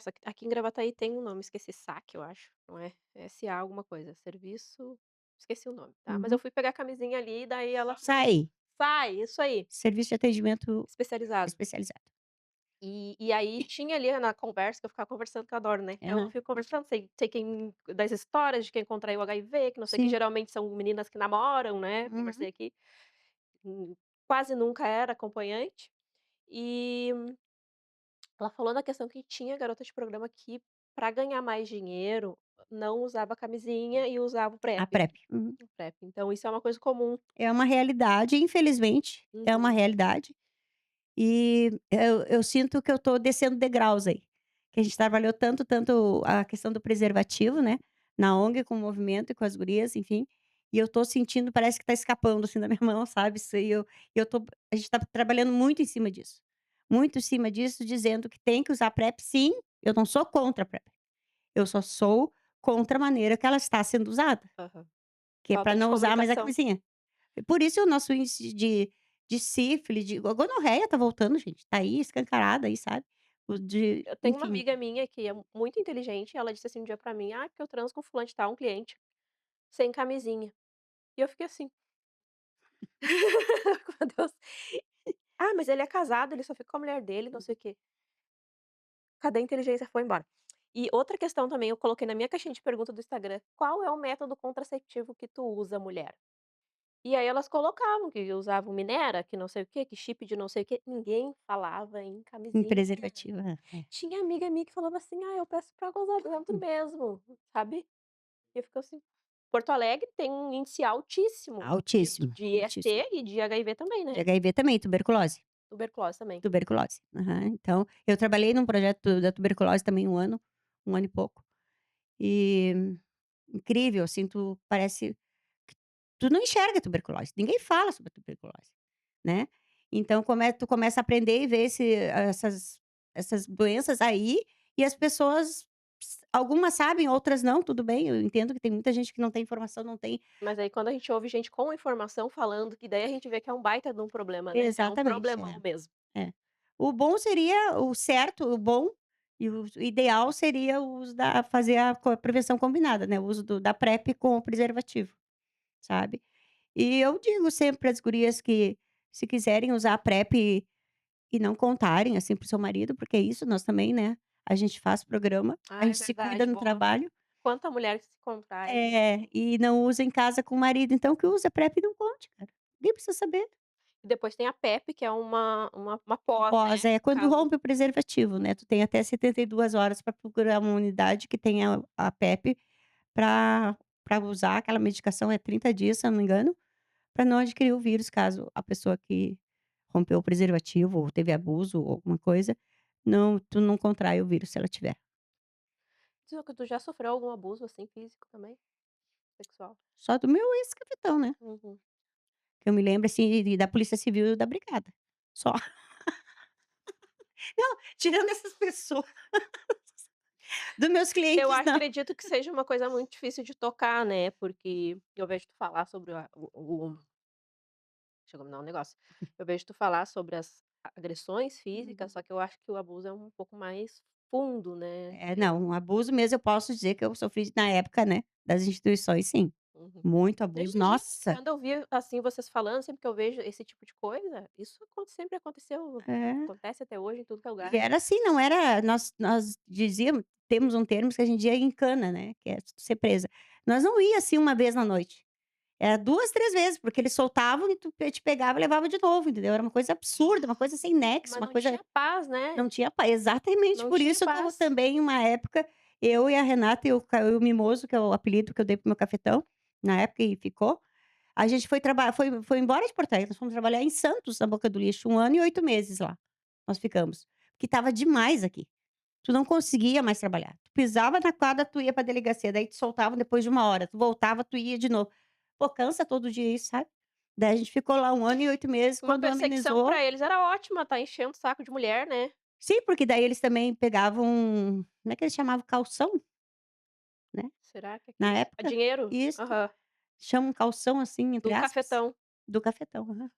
só que aqui em Gravataí tem um nome, esqueci, SAC eu acho, não é? SA alguma coisa, serviço esqueci o nome, tá. Mas eu Uhum. fui pegar a camisinha ali, daí ela SAI, sai, isso aí, Serviço de Atendimento especializado. Especializado. E aí tinha ali na conversa que eu ficava conversando, que eu adoro, né, eu Aham. fico conversando, sei quem das histórias de quem contraiu HIV, que não sei o que, Sim. geralmente são meninas que namoram, né, Uhum. conversei aqui, quase nunca era acompanhante, e ela falou na questão que tinha garota de programa que, pra ganhar mais dinheiro, não usava camisinha e usava o A PrEP. PrEP. Uhum. O PrEP, então isso é uma coisa comum. É uma realidade, infelizmente, é uma Uhum. realidade. E eu sinto que eu tô descendo degraus aí, que a gente trabalhou tanto a questão do preservativo, né, na ONG com o movimento e com as gurias, enfim, e eu tô sentindo, parece que tá escapando, assim, da minha mão, sabe, isso aí eu tô a gente tá trabalhando muito em cima disso. Muito em cima disso, dizendo que tem que usar PrEP sim, eu não sou contra a PrEP, eu só sou contra a maneira que ela está sendo usada, Aham. que é pra Falta de não usar mais a comunicação. camisinha. E por isso o nosso índice de sífilis, de gonorreia tá voltando, gente, tá aí escancarada aí, sabe. O de Eu tenho uma enfim, amiga minha que é muito inteligente, ela disse assim um dia pra mim: "Ah, porque eu transo com fulano de tal, um cliente, sem camisinha". E eu fiquei assim: "Meu Deus". "Ah, mas ele é casado, ele só fica com a mulher dele, não sei o quê". Cadê a inteligência? Foi embora. E outra questão também, eu coloquei na minha caixinha de pergunta do Instagram: "Qual é o método contraceptivo que tu usa, mulher?". E aí elas colocavam que usavam Minera, que não sei o quê, que chip de não sei o quê, ninguém falava em Em camisinha. preservativo, é. Tinha amiga minha que falava assim: "Ah, eu peço pra gozar dentro Hum, mesmo", sabe. E eu fico assim Porto Alegre tem um índice altíssimo altíssimo, de altíssimo. IST e de HIV também, De né, HIV também, tuberculose, tuberculose também. tuberculose. Aham. Então, eu trabalhei num projeto da tuberculose também um ano e pouco, e incrível, assim, tu parece que tu não enxerga a tuberculose, ninguém fala sobre a tuberculose, né. Então tu começa a aprender e ver essas doenças aí, e as pessoas algumas sabem, outras não, tudo bem, eu entendo que tem muita gente que não tem informação, não tem Mas aí quando a gente ouve gente com informação falando, que daí a gente vê que é um baita de um problema, né, é um exatamente, problemão mesmo. é. O bom seria o certo, o bom e o ideal seria o uso da fazer a prevenção combinada, né, o uso da PrEP com o preservativo, sabe. E eu digo sempre para as gurias que se quiserem usar a PrEP e não contarem, assim, para o seu marido, porque é isso, nós também, né, a gente faz programa, a Ah, é gente se cuida verdade, no boa. trabalho, Quanta mulher que se contrai. e não usa em casa com o marido, então que use a PrEP e não conte, cara. Ninguém precisa saber. E depois tem a PEP, que é uma pós, Pós, né, é no quando caso. rompe o preservativo, né, tu tem até 72 horas para procurar uma unidade que tenha a PrEP para usar aquela medicação, é 30 dias, se eu não me engano, para não adquirir o vírus, caso a pessoa que rompeu o preservativo ou teve abuso ou alguma coisa, tu não contrai o vírus se ela tiver. Tu já sofreu algum abuso, assim, físico também? Sexual? Só do meu ex-capitão, né, Uhum. que eu me lembro, assim, da polícia civil e da brigada, só. Não, tirando essas pessoas, dos meus Eu clientes não. acredito que seja uma coisa muito difícil de tocar, né, porque eu vejo tu falar sobre o chegou a me dar um negócio. Eu vejo tu falar sobre as agressões físicas, Uhum. só que eu acho que o abuso é um pouco mais fundo, né. É, não, um abuso mesmo eu posso dizer que eu sofri na época, né, das instituições sim, Uhum. muito Eu abuso, imagino, nossa. quando eu vi, assim, vocês falando, sempre que eu vejo esse tipo de coisa, isso sempre aconteceu, É, acontece até hoje em tudo que é e lugar. era assim, não era nós dizíamos temos um termo que a gente dizia em cana, né, que é ser presa. Nós não ia, assim, uma vez na noite, era 2, 3 vezes, porque eles soltavam e tu te pegava e levava de novo, entendeu, era uma coisa absurda, uma coisa sem nexo, Mas uma não coisa tinha paz, né, não tinha exatamente não por tinha isso que eu paz. também uma época, eu e a Renata e o Mimoso, que é o apelido que eu dei para o meu cafetão, na época e ficou. A gente foi embora de Porto Alegre, nós fomos trabalhar em Santos, na Boca do Lixo, 1 ano e 8 meses lá, nós ficamos. Porque estava demais aqui, tu não conseguia mais trabalhar. Tu pisava na quadra, tu ia pra delegacia, daí te soltavam depois de 1 hora, tu voltava, tu ia de novo. Pô, cansa todo dia isso, sabe. Daí a gente ficou lá 1 ano e 8 meses, Uma quando perseguição amenizou pra eles era ótima, tá enchendo o saco de mulher, né. sim, porque daí eles também pegavam, como é que eles chamavam? Calção, né, Será que é na isso? É época. dinheiro? Isso, Aham. chamam calção, assim, entre Do aspas, cafetão. do cafetão. Aham.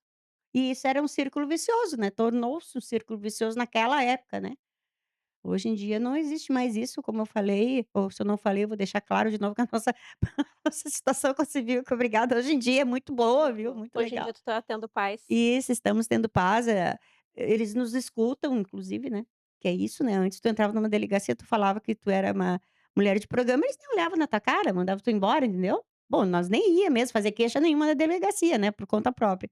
E isso era um círculo vicioso, né, tornou-se um círculo vicioso naquela época, né. Hoje em dia não existe mais isso, como eu falei, ou se eu não falei, eu vou deixar claro de novo que a nossa nossa situação com a civil e obrigada hoje em dia é muito boa, viu, Uhum. muito Hoje em dia legal. tu tá tendo paz. Isso, estamos tendo paz, eles nos escutam inclusive, né, que é isso, né, antes tu entrava numa delegacia, tu falava que tu era uma mulher de programa, eles nem olhavam na tua cara, mandavam tu embora, entendeu. Bom, nós nem ia mesmo fazer queixa nenhuma na delegacia, né, por conta própria.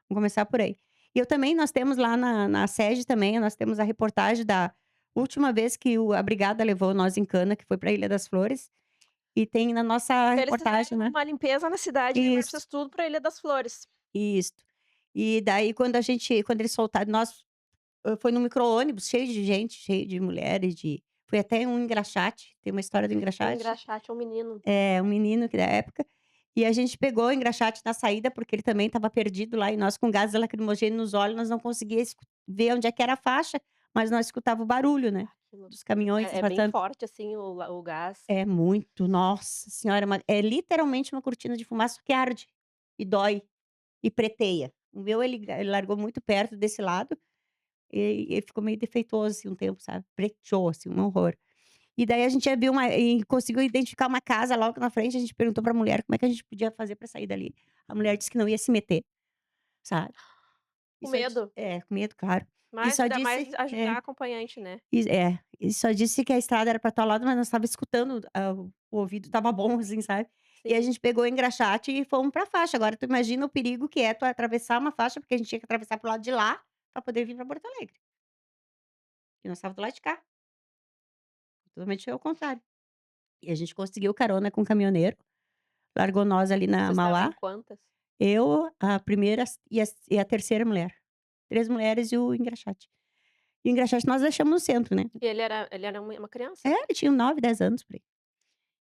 Vamos começar por aí. E eu também nós temos lá na sede também, nós temos a reportagem da última vez que a brigada levou nós em cana, que foi pra Ilha das Flores, e tem na nossa Eles reportagem, fizeram né. uma limpeza na cidade e levaram Isso, vocês tudo pra Ilha das Flores. isso. E daí quando eles soltaram nós foi num micro-ônibus cheio de gente, cheio de mulheres, foi até um engraxate, tem uma história do O engraxate, engraxate é um menino. um menino que da época, e a gente pegou o engraxate na saída, porque ele também estava perdido lá, e nós com gás lacrimogêneo nos olhos, nós não conseguia ver onde é que era a faixa, mas nós escutava o barulho, né, Ah, que dos loucura. caminhões É bem passando. forte, assim, o gás. É muito, nossa senhora, é literalmente uma cortina de fumaça que arde, e dói, e preteia. O meu ele largou muito perto desse lado, e ficou meio defeituoso, assim, um tempo, sabe, preteou, assim, um horror. E daí a gente já viu e conseguiu identificar uma casa logo na frente, a gente perguntou pra mulher como é que a gente podia fazer pra sair dali. A mulher disse que não ia se meter, sabe. E Com só di medo, com medo, claro. E mas só ainda mais disse ajudar a acompanhante, né. e só disse que a estrada era pra tal lado, mas nós estava escutando, o ouvido estava bom, assim, sabe. E a sim. gente pegou o engraxate e fomos pra faixa. Agora tu imagina o perigo que é tu atravessar uma faixa, porque a gente tinha que atravessar para o lado de lá, pra poder vir pra Porto Alegre. E nós estava do lado de cá, totalmente ao contrário. E a gente conseguiu carona com o caminhoneiro, largou nós ali na Vocês estavam em Mauá, quantas? eu, a primeira e a terceira mulher. 3 mulheres e o engraxate. E o engraxate nós deixamos no centro, né. E ele era uma É, criança? ele tinha 9, 10 anos por aí.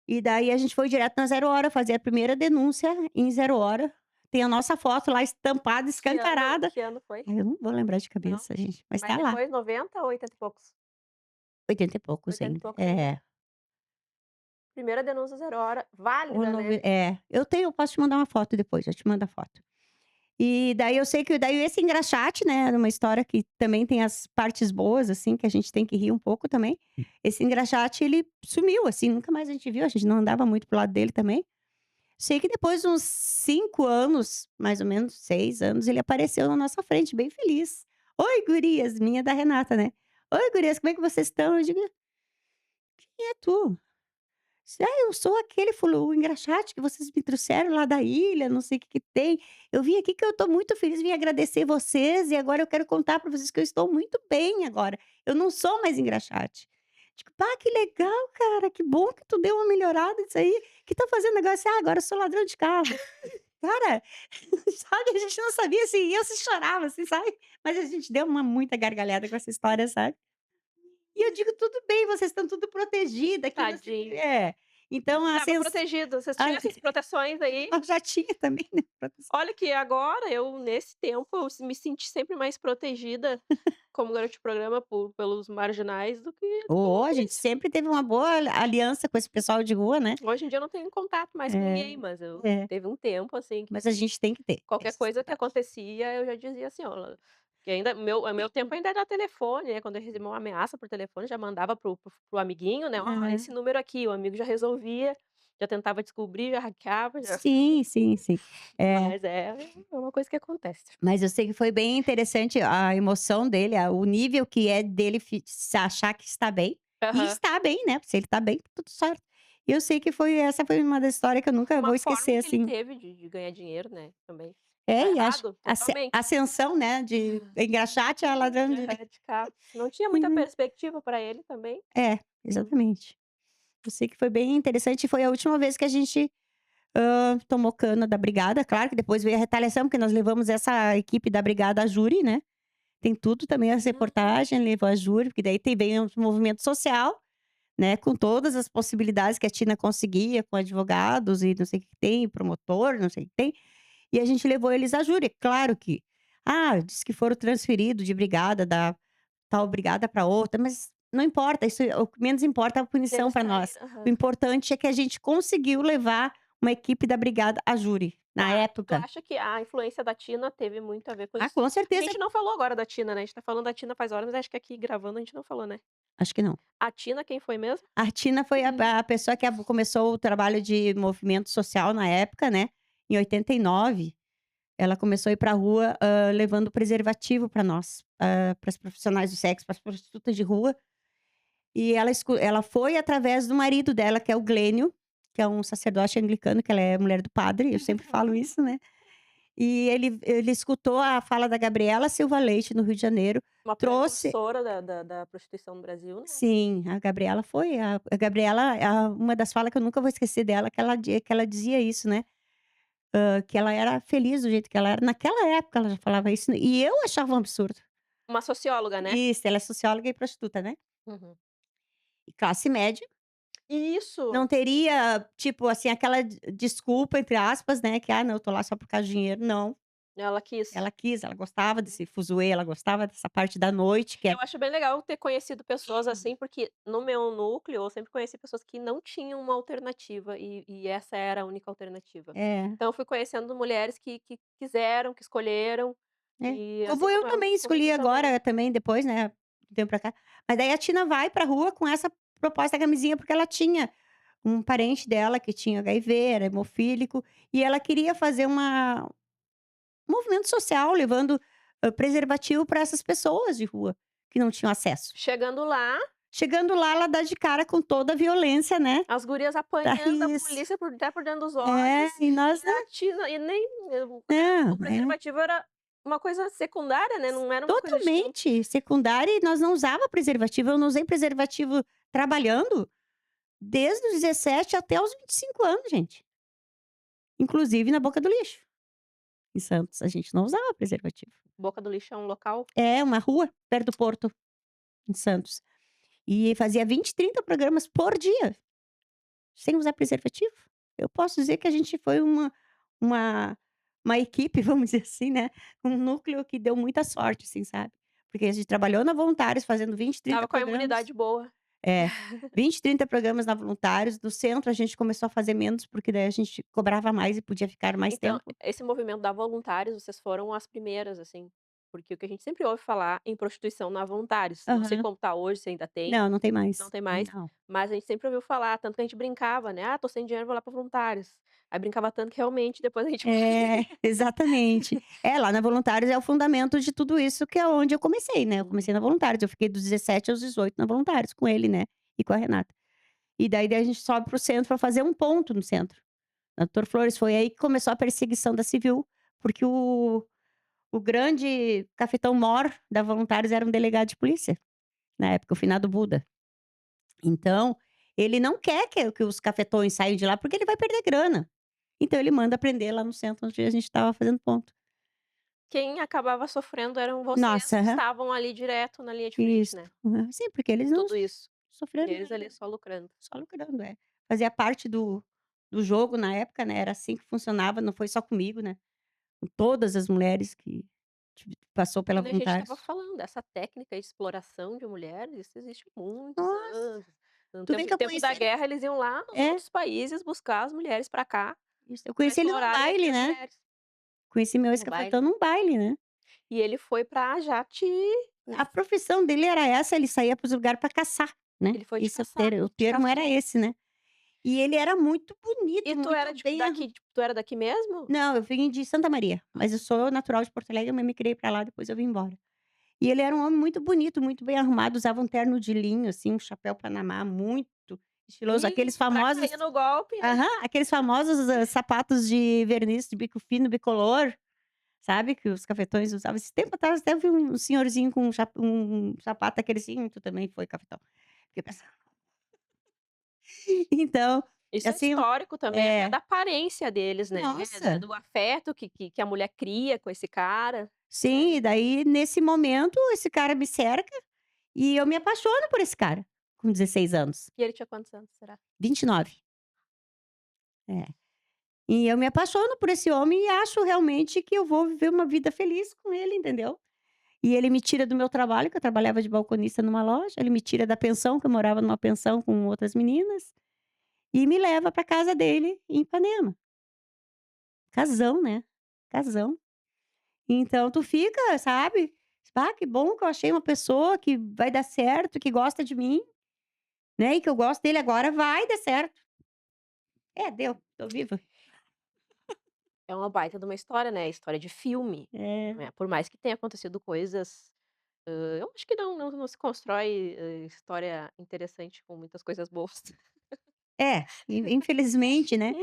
E daí a gente foi direto na Zero Hora fazer a primeira denúncia em Zero Hora. Tem a nossa foto lá estampada, Que ano escancarada. que ano foi? Ai, eu não vou lembrar de Não? cabeça, gente, mas Mais tá lá. depois, 90 ou 80 e poucos? 80 e poucos 80 e ainda. poucos ainda. É. Primeira denúncia 0 hora, Ou válida, né. eu posso te mandar uma foto depois, eu te mando a foto. E daí eu sei que daí esse engraxate, né, era uma história que também tem as partes boas, assim, que a gente tem que rir um pouco também. Esse engraxate ele sumiu, assim, nunca mais a gente viu, a gente não andava muito pro lado dele também. Sei que depois de uns 5 anos, mais ou menos 6 anos, ele apareceu na nossa frente bem feliz. "Oi gurias", minha da Renata, né. "Oi gurias, como é que vocês estão?" Eu digo: "Quem é tu?" "Ah, eu sou aquele o engraxate que vocês me trouxeram lá da ilha, não sei o que que tem. Eu vim aqui que eu tô muito feliz, vim agradecer vocês e agora eu quero contar pra vocês que eu estou muito bem agora. Eu não sou mais engraxate". Digo: "Pá, que legal, cara, que bom que tu deu uma melhorada nisso aí. Que tá fazendo agora?" "Ah, agora eu sou ladrão de carro". Cara, sabe, a gente não sabia se ia ou se chorava, assim, sabe. Mas a gente deu uma muita gargalhada com essa história, sabe. E eu digo: "Tudo bem, vocês estão tudo protegida aqui, você" Tadinho. é. Então a Estava sens protegido, vocês a tinham essas proteções aí. nós já tinha também, né, proteção. Olha que agora eu, nesse tempo, eu me senti sempre mais protegida como garota de programa pelos marginais do que Oh, a gente antes. sempre teve uma boa aliança com esse pessoal de rua, né. Hoje em dia eu não tenho contato mais com É, ninguém, mas eu é, teve um tempo, assim, mas a que gente tem que ter qualquer esses coisa que contatos. acontecia, eu já dizia assim: "Ó", que ainda meu tempo ainda era telefone, né, quando eu recebia uma ameaça por telefone, já mandava pro amiguinho, né: "Ó, Aham. esse número aqui", o amigo já resolvia, já tentava descobrir, já hackeava, já Sim, sim, sim. É. mas é uma coisa que acontece. Mas eu sei que foi bem interessante a emoção dele, o nível que é dele se achar que está bem, e Aham. está bem, né, se ele está bem, tá tudo certo. E eu sei que essa foi uma das histórias que eu nunca Uma vou forma esquecer, que ele assim. teve de ganhar dinheiro, né, também. Tá É, e acho errado, totalmente. ascensão, né, de engraxate a ladrão de Aham, de carro. Não tinha muita perspectiva pra ele também. é, exatamente. Eu sei que foi bem interessante e foi a última vez que a gente, tomou cana da brigada. Claro que depois veio a retaliação, porque nós levamos essa equipe da brigada à júri, né. Tem tudo também as Hum. reportagem, levou a júri, porque daí tem vem o movimento social, né, com todas as possibilidades que a Tina conseguia, com advogados e não sei o que que tem, promotor, não sei o que tem, e a gente levou eles à júri. Claro que, diz que foram transferidos de brigada da tal brigada para outra, mas não importa, isso o que menos importa é a punição Eles para nós. saíram O aham. importante é que a gente conseguiu levar uma equipe da brigada à júri, na Tu época. acha que a influência da Tina teve muito a ver com Ah, isso? com A certeza. gente não falou agora da Tina, né, a gente tá falando da Tina faz horas, mas acho que aqui gravando a gente não falou, né. Acho que não. A Tina quem foi mesmo? A Tina foi a pessoa que começou o trabalho de movimento social na época, né, em 89, ela começou a ir pra rua, levando preservativo para nós, para as profissionais do sexo, para as prostitutas de rua, e ela foi através do marido dela, que é o Glênio, que é um sacerdote anglicano, que ela é mulher do padre, eu sempre falo isso, né, e ele escutou a fala da Gabriela Silva Leite no Rio de Janeiro, Uma trouxe. precursora da prostituição no Brasil, né. Sim, a Gabriela foi a Gabriela, uma das falas que eu nunca vou esquecer dela, que ela dizia isso, né, que ela era feliz do jeito que ela era. Naquela época ela já falava isso, e eu achava um absurdo. Uma socióloga, né. Isso, ela é socióloga e prostituta, né. Uhum. E classe média, Isso, não teria, tipo assim, aquela desculpa, entre aspas, né, que: "Ah, não, eu tô lá só por causa de dinheiro", não. ela quis. Ela quis, ela gostava desse fuzuê, ela gostava dessa parte da noite que é Eu acho bem legal ter conhecido pessoas assim, porque no meu núcleo eu sempre conheci pessoas que não tinham uma alternativa e essa era a única alternativa. é. Então eu fui conhecendo mulheres que quiseram, que escolheram, É. e assim Como eu como eu também escolhi consegui também. agora, também depois, né, de um tempo pra cá. Mas daí a Tina vai pra rua com essa proposta da camisinha, porque ela tinha um parente dela que tinha HIV, era hemofílico, e ela queria fazer um movimento social levando, preservativo para essas pessoas de rua, que não tinham acesso. Chegando lá, Chegando lá, ela dá de cara com toda a violência, né, As gurias da apanhando, a isso. polícia por até por dentro dos É, olhos, e nós e a tina e nem não, o é. preservativo era uma coisa secundária, né, não era uma coisa de tem Totalmente secundária e nós não usava preservativo, eu não usei preservativo trabalhando desde os 17 até os 25 anos, gente. Inclusive na boca do lixo, em Santos, a gente não usava preservativo. Boca do Lixo é um local. É, uma rua perto do porto, em Santos. E fazia 20, 30 programas por dia, sem usar preservativo. Eu posso dizer que a gente foi uma uma equipe, vamos dizer assim, né, um núcleo que deu muita sorte, assim, sabe. Porque a gente trabalhou na Voluntários fazendo 20, 30 Estava com a programas. imunidade boa. É, 20, 30 programas na Voluntários, no centro a gente começou a fazer menos, porque daí a gente cobrava mais e podia ficar mais Então, tempo. esse movimento da voluntários, vocês foram as primeiras, assim, porque o que a gente sempre ouve falar em prostituição na voluntários, não sei Aham. como tá hoje, se ainda tem, Não, não tem não mais. tem mais, Não. mas a gente sempre ouviu falar, tanto que a gente brincava, né: "Ah, tô sem dinheiro, vou lá para voluntários". Aí brincava tanto que realmente depois a gente É, exatamente. É, lá na Voluntários é o fundamento de tudo isso, que é onde eu comecei, né, eu Uhum. comecei na Voluntários, eu fiquei dos 17 aos 18 na Voluntários com ele, né, e com a Renata. E daí a gente sobe para o centro pra fazer um ponto no centro, na Doutor Flores, foi aí que começou a perseguição da Civil, porque o grande cafetão mor da Voluntários era um delegado de polícia, na época, o finado Buda. Então, ele não quer que os cafetões saiam de lá, porque ele vai perder grana. Então ele manda prender lá no centro onde a gente estava fazendo ponto. Quem acabava sofrendo eram vocês Nossa, que aham, estavam ali direto na linha de frente, isso. né, Aham. Sim, porque eles de não tudo isso. E sofreram eles ali nada, só lucrando. só lucrando, é. Fazia parte do jogo na época, né, era assim que funcionava, não foi só comigo, né, com todas as mulheres que passou Que pela nem a gente estava Voluntários. falando, essa técnica de exploração de mulheres, isso existe há muitos Nossa, anos. No tu vê que eu tempo da conheci ele guerra, eles iam lá nos é, outros países buscar as mulheres para cá, isso, eu para conheci ele num explorarem aqui baile, as né, mulheres, conheci meu no baile. ex-cafetão num baile, né. E ele foi pra já te A profissão dele era essa, ele saía para os lugar para caçar, né, ele foi te esse é caçar, o te termo era caçou. esse, né. E ele era muito E bonito, tu muito era de bem daqui tu era daqui mesmo? não, eu vim de Santa Maria, Ah, mas eu sou natural de Porto Alegre, mas me criei pra lá, depois eu vim embora. E ele era um homem muito bonito, muito bem arrumado, usava um terno de linho, assim, um chapéu panamá muito estiloso, aqueles pra famosos cair no golpe, né. aham, aqueles famosos, sapatos de verniz de bico fino, bicolor, sabe, que os cafetões usavam. Esse tempo atrás até vi um senhorzinho com um sapato daquele assim, tu também foi cafetão. Fiquei pensando então, Isso é assim histórico também, até é. da aparência deles, né, da Nossa! do afeto que a mulher cria com esse cara, Sim, né. e daí nesse momento esse cara me cerca e eu me apaixono por esse cara, com 16 anos, E ele tinha quantos anos, será? 29. É. E eu me apaixono por esse homem e acho realmente que eu vou viver uma vida feliz com ele, entendeu. E ele me tira do meu trabalho, que eu trabalhava de balconista numa loja, ele me tira da pensão, que eu morava numa pensão com outras meninas, e me leva pra casa dele em Ipanema. Casão, né, casão. Então tu fica, sabe, "Ah, que bom que eu achei uma pessoa que vai dar certo, que gosta de mim". Né, e que eu gosto dele agora, vai dar certo. É, deu, tô viva. É uma baita de uma história, né, história de filme, É. né, por mais que tenha acontecido coisas, eu acho que não se constrói, história interessante com muitas coisas boas. É, infelizmente, né,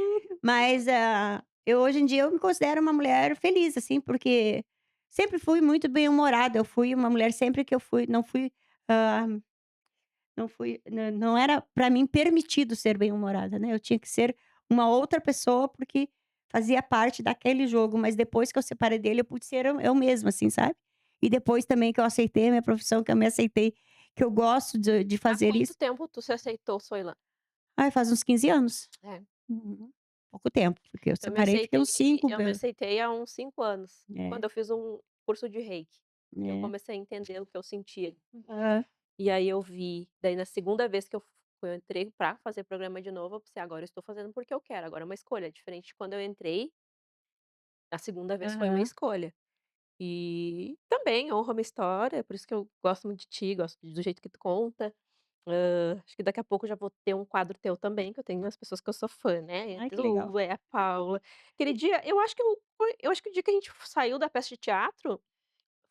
mas, eu hoje em dia eu me considero uma mulher feliz, assim, porque sempre fui muito bem-humorada, eu fui uma mulher sempre que eu fui não fui, hã, não era pra mim permitido ser bem-humorada, né, eu tinha que ser uma outra pessoa, porque fazia parte daquele jogo, mas depois que eu separei dele eu pude ser eu mesma, assim, sabe. E depois também que eu aceitei a minha profissão, que eu me aceitei, que eu gosto de Há fazer quanto isso, tempo tu se aceitou, Soilã? ai, faz uns 15 anos. É, Uhum. Pouco tempo, porque eu separei, fiquei uns 5 eu me aceitei há uns 5 anos, é, quando eu fiz um curso de reiki, eu é. comecei a entender o que eu sentia. Aham. E aí eu vi, daí na segunda vez que eu entrei pra fazer programa de novo, eu pensei: "Agora eu estou fazendo porque eu quero, agora é uma escolha", diferente de quando eu entrei, a segunda vez foi uma Aham. escolha. E também honro a minha história, por isso que eu gosto muito de ti, gosto do jeito que tu conta. Acho que daqui a pouco eu já vou ter um quadro teu também, que eu tenho umas pessoas que eu sou fã, né, é Ai, a que legal. Lu, é a Paula. Aquele dia eu acho que o dia que a gente saiu da peça de teatro,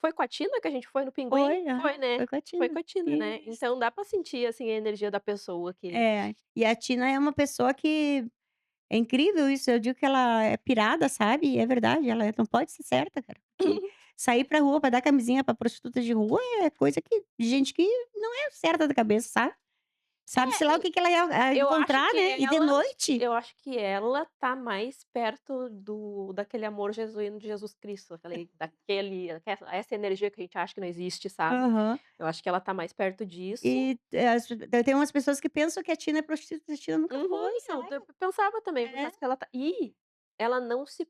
Foi com a Tina que a gente foi no Pinguim? Foi, aham, Foi, né. foi com a Foi Tina. com a Tina, né. Isso. Então dá pra sentir, assim, a energia da pessoa que É, e a Tina é uma pessoa que é incrível isso, eu digo que ela é pirada, sabe, e é verdade, ela não pode ser certa, cara, porque sair pra rua pra dar camisinha pra prostituta de rua é coisa que de gente que não é certa da cabeça, sabe. Sabe-se lá o é, que que ela ia eu acho encontrar, que né, e de ela noite. eu acho que ela tá mais perto daquele amor jesuíno de Jesus Cristo, essa energia que a gente acha que não existe, sabe. Aham. Eu acho que ela tá mais perto disso. E, tem umas pessoas que pensam que a Tina é prostituta, a Tina nunca Uhum, foi, eu sabe. pensava também, por É, causa que ela tá ela não se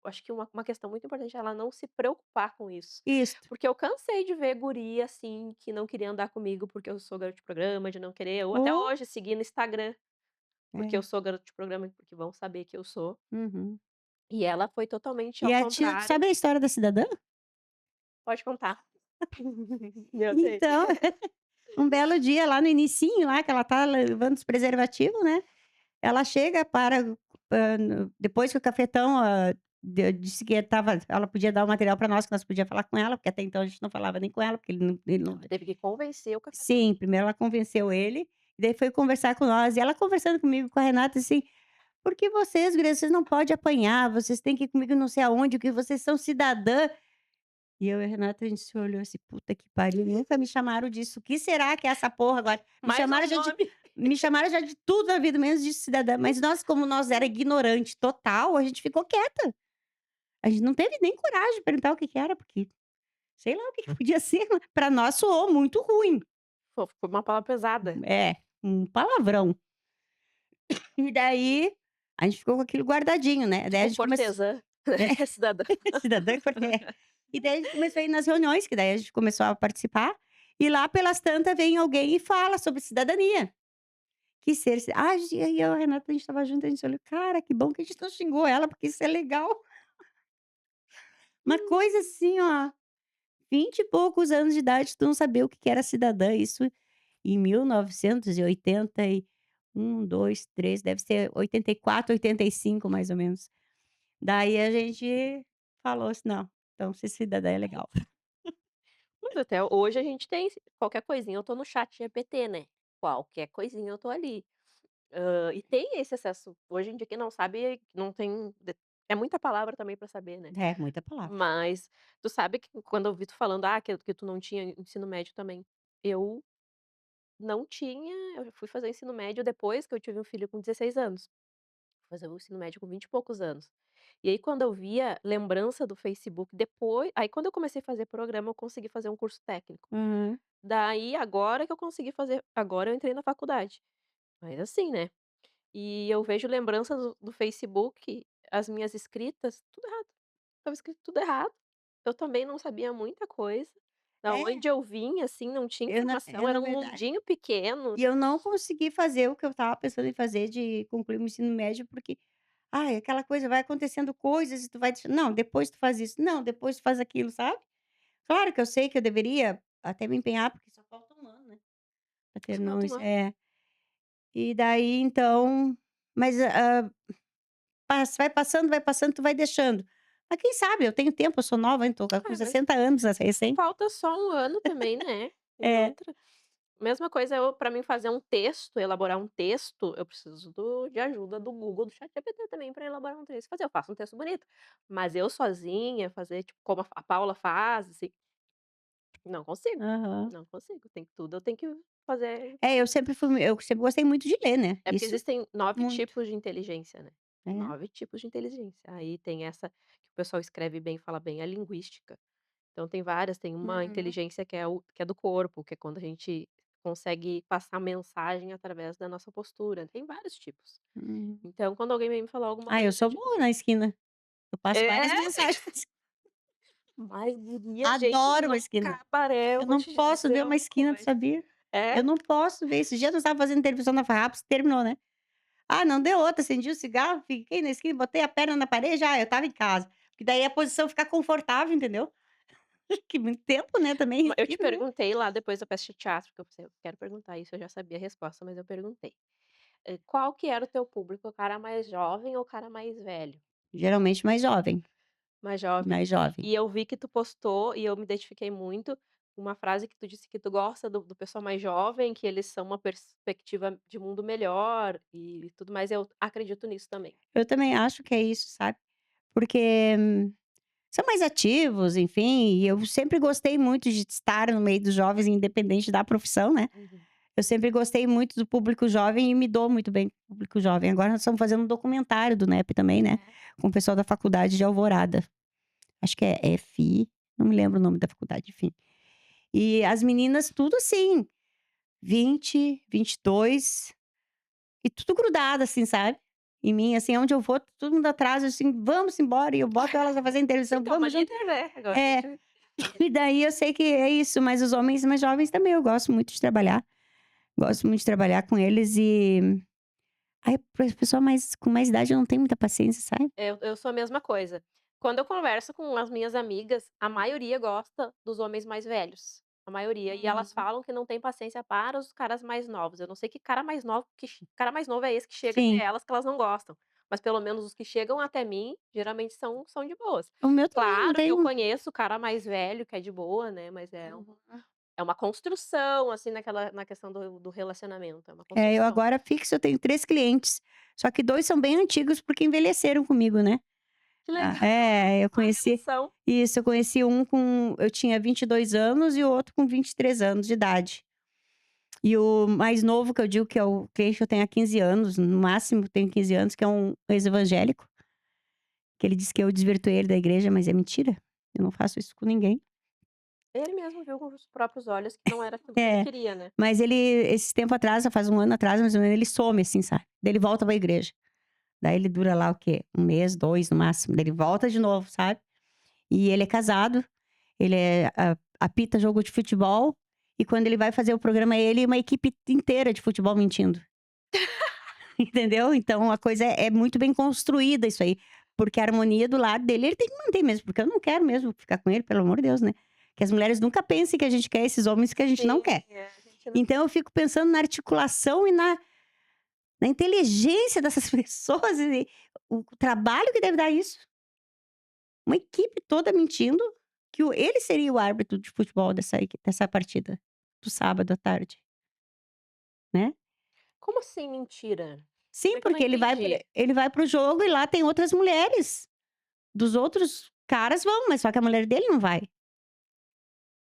acho que uma questão muito importante é ela não se preocupar com isso. isso. Porque eu cansei de ver guria, assim, que não queria andar comigo porque eu sou garota de programa, de não querer ou até Oh, hoje seguir no Instagram, porque eu é. sou garota de programa, porque vão saber que eu sou. Uhum. E ela foi totalmente E ao a Tina, tu contrário. sabe a história da cidadã? Pode contar. Meu Deus. Então, um belo dia lá no inicinho lá, que ela tá levando os preservativos, né, ela chega para, no depois que o cafetão, disse que ela podia dar o material para nós, que nós podia falar com ela, porque até então a gente não falava nem com ela, porque ele não. Ela teve que convencer o cafetão. Sim, primeiro ela convenceu ele, e daí foi conversar com nós, e ela conversando comigo, com a Renata, assim: "Por que vocês, gurias, vocês não pode apanhar, vocês têm que ir comigo não sei aonde, que vocês são cidadã". E eu e a Renata, a gente se olhou assim: "Puta que pariu, nunca me chamaram disso, o que será que é essa porra agora?". Mais um nome. Me chamaram já de tudo na vida, menos de cidadã, mas nós, como nós era ignorante total, a gente ficou quieta. A gente não teve nem coragem de perguntar o que que era, porque sei lá o que que podia ser, mas pra nós soou muito ruim. Foi uma palavra pesada. É, um palavrão. E daí, a gente ficou com aquilo guardadinho, né, daí a Tipo gente começou. cortesã, É, né, cidadã. cidadã corte e daí a gente começou a ir nas reuniões, que daí a gente começou a participar, e lá pelas tantas vem alguém e fala sobre cidadania, que ser ci ah, e aí eu e a Renata, a gente estava junto, a gente olhou: "Cara, que bom que a gente não xingou ela, porque isso é legal". Uma coisa assim, ó, 20 e poucos anos de idade, tu não saber o que que era cidadã, isso em 1981, 2, 3, deve ser 84, 85 mais ou menos. Daí a gente falou assim: "Não, então ser cidadã é legal". Mas até hoje a gente tem qualquer coisinha eu tô no chat GPT, né, qualquer coisinha eu tô ali. E tem esse acesso hoje em dia quem não sabe não tem é muita palavra também pra saber, né. É, muita palavra. Mas tu sabe que quando eu vi tu falando, que tu não tinha ensino médio também, eu não tinha eu fui fazer ensino médio depois que eu tive um filho com 16 anos. Fui fazer o ensino médio com 20 e poucos anos. E aí quando eu via lembrança do Facebook depois aí quando eu comecei a fazer programa eu consegui fazer um curso técnico. Uhum. Daí agora que eu consegui fazer agora eu entrei na faculdade. Mas assim, né, e eu vejo lembranças do Facebook, as minhas escritas, tudo errado. Estava escrito tudo errado. Eu também não sabia muita coisa. Da É, onde eu vim, assim, não tinha eu informação, na era um verdade mundinho pequeno. e eu não consegui fazer o que eu estava pensando em fazer, de concluir o ensino médio, porque, ai, aquela coisa, vai acontecendo coisas e tu vai deixando: "Não, depois tu faz isso. Não, depois tu faz aquilo", sabe. Claro que eu sei que eu deveria até me empenhar, porque só falta um ano, né, pra Só terminar o falta ens uma é. E daí então, mas, vai passando, tu vai deixando. Mas quem sabe, eu tenho tempo, eu sou nova ainda, tô com mas 60 anos recém. falta só um ano também, né. E É. outra mesma coisa eu pra mim fazer um texto, elaborar um texto, eu preciso de ajuda do Google, do ChatGPT também pra elaborar um texto. Fazer eu faço um texto bonito, mas eu sozinha fazer, tipo, como a Paula faz, assim, não consigo, Aham. não consigo. Tem que tudo eu tenho que fazer. Eu sempre gostei muito de ler, né, É porque isso existem 9 muito. tipos de inteligência, né. É. 9 tipos de inteligência. Aí tem essa que o pessoal escreve bem, fala bem, a linguística. Então tem várias, tem uma Uhum. inteligência que é do corpo, que é quando a gente consegue passar mensagem através da nossa postura, tem vários tipos. Hum. Então quando alguém vem me falar alguma Ah, eu coisa sou de boa na esquina. Eu passo várias é, mensagens. mas guria, gente, Adoro uma no esquina. cabaré eu Eu vou não te posso ver dizer uma uma esquina, tu coisa. sabia? É? Eu não posso ver. Esses dias eu estava fazendo intervenção na Farrapos, terminou, né. Ah, não deu outra, acendi o cigarro, fiquei na esquina, botei a perna na parede, eu estava em casa. Porque daí a posição fica confortável, entendeu. Que muito tempo, né, também Eu te respira, né. perguntei lá depois da peça de teatro, que eu pensei: "Eu quero perguntar isso", eu já sabia a resposta, mas eu perguntei. Qual que era o teu público? O cara mais jovem ou o cara mais velho? Geralmente mais jovem. mais jovem. mais jovem. E eu vi que tu postou e eu me identifiquei muito, uma frase que tu disse que tu gosta do pessoal mais jovem, que eles são uma perspectiva de mundo melhor e tudo mais, eu acredito nisso também. Eu também acho que é isso, sabe, porque são mais ativos, enfim, e eu sempre gostei muito de estar no meio dos jovens, independente da profissão, né. Uhum. Eu sempre gostei muito do público jovem e me dou muito bem com o público jovem. Agora nós estamos fazendo um documentário do NEP também, né, É. com o pessoal da faculdade de Alvorada. Acho que é FI, não me lembro o nome da faculdade, enfim. E as meninas tudo assim, 20, 22 e tudo grudado, assim, sabe, em mim, assim, onde eu vou, todo mundo atrás, assim: "Vamos embora", e eu boto elas a fazer intervenção, Então, uma "Vamos junto". líder, né, agora a É, gente e daí eu sei que é isso, mas os homens mais jovens também eu gosto muito de trabalhar, gosto muito de trabalhar com eles e aí para pessoa mais com mais idade eu não tenho muita paciência, sabe. eu sou a mesma coisa. Quando eu converso com as minhas amigas, a maioria gosta dos homens mais velhos, a maioria, e elas Uhum. falam que não tem paciência para os caras mais novos. Eu não sei que cara mais novo é esse que chega até Sim, elas que elas não gostam, mas pelo menos os que chegam até mim, geralmente são de boas. o meu também não Claro que eu tenho. conheço o cara mais velho que é de boa, né, mas Uhum. é uma construção, assim, na questão do relacionamento, é uma É, eu construção. agora fixo eu tenho 3 clientes, só que 2 são bem antigos, porque envelheceram comigo, né. Que legal, Ah, é, eu uma conheci relação. isso, eu conheci um com eu tinha 22 anos e o outro com 23 anos de idade. E o mais novo que eu digo que é o cliente que eu tenho há 15 anos, no máximo tenho 15 anos, que é um ex-evangélico, que ele disse que eu desvirtuei ele da igreja, mas é mentira, eu não faço isso com ninguém. Ele mesmo viu com os próprios olhos que não era aquilo que ele É, queria, né. mas ele esse tempo atrás, faz um ano atrás mais ou menos, ele some assim, sabe. Daí ele volta pra igreja. Daí ele dura lá o quê? Um mês, 2 no máximo, daí ele volta de novo, sabe. E ele é casado, ele apita jogo de futebol, e quando ele vai fazer o programa, ele e uma equipe inteira de futebol mentindo, entendeu. Então a coisa é muito bem construída isso aí, porque a harmonia do lado dele ele tem que manter mesmo, porque eu não quero mesmo ficar com ele, pelo amor de Deus, né. Que as mulheres nunca pensem que a gente quer esses homens que a gente não Sim, quer. a gente não Então eu fico pensando na articulação e na inteligência dessas pessoas e o trabalho que deve dar isso. Uma equipe toda mentindo que ele seria o árbitro de futebol dessa partida, do sábado à tarde, né. como assim mentira? Como Sim, é que eu não porque entendi? ele vai para o jogo e lá tem outras mulheres, dos outros caras vão, mas só que a mulher dele não vai,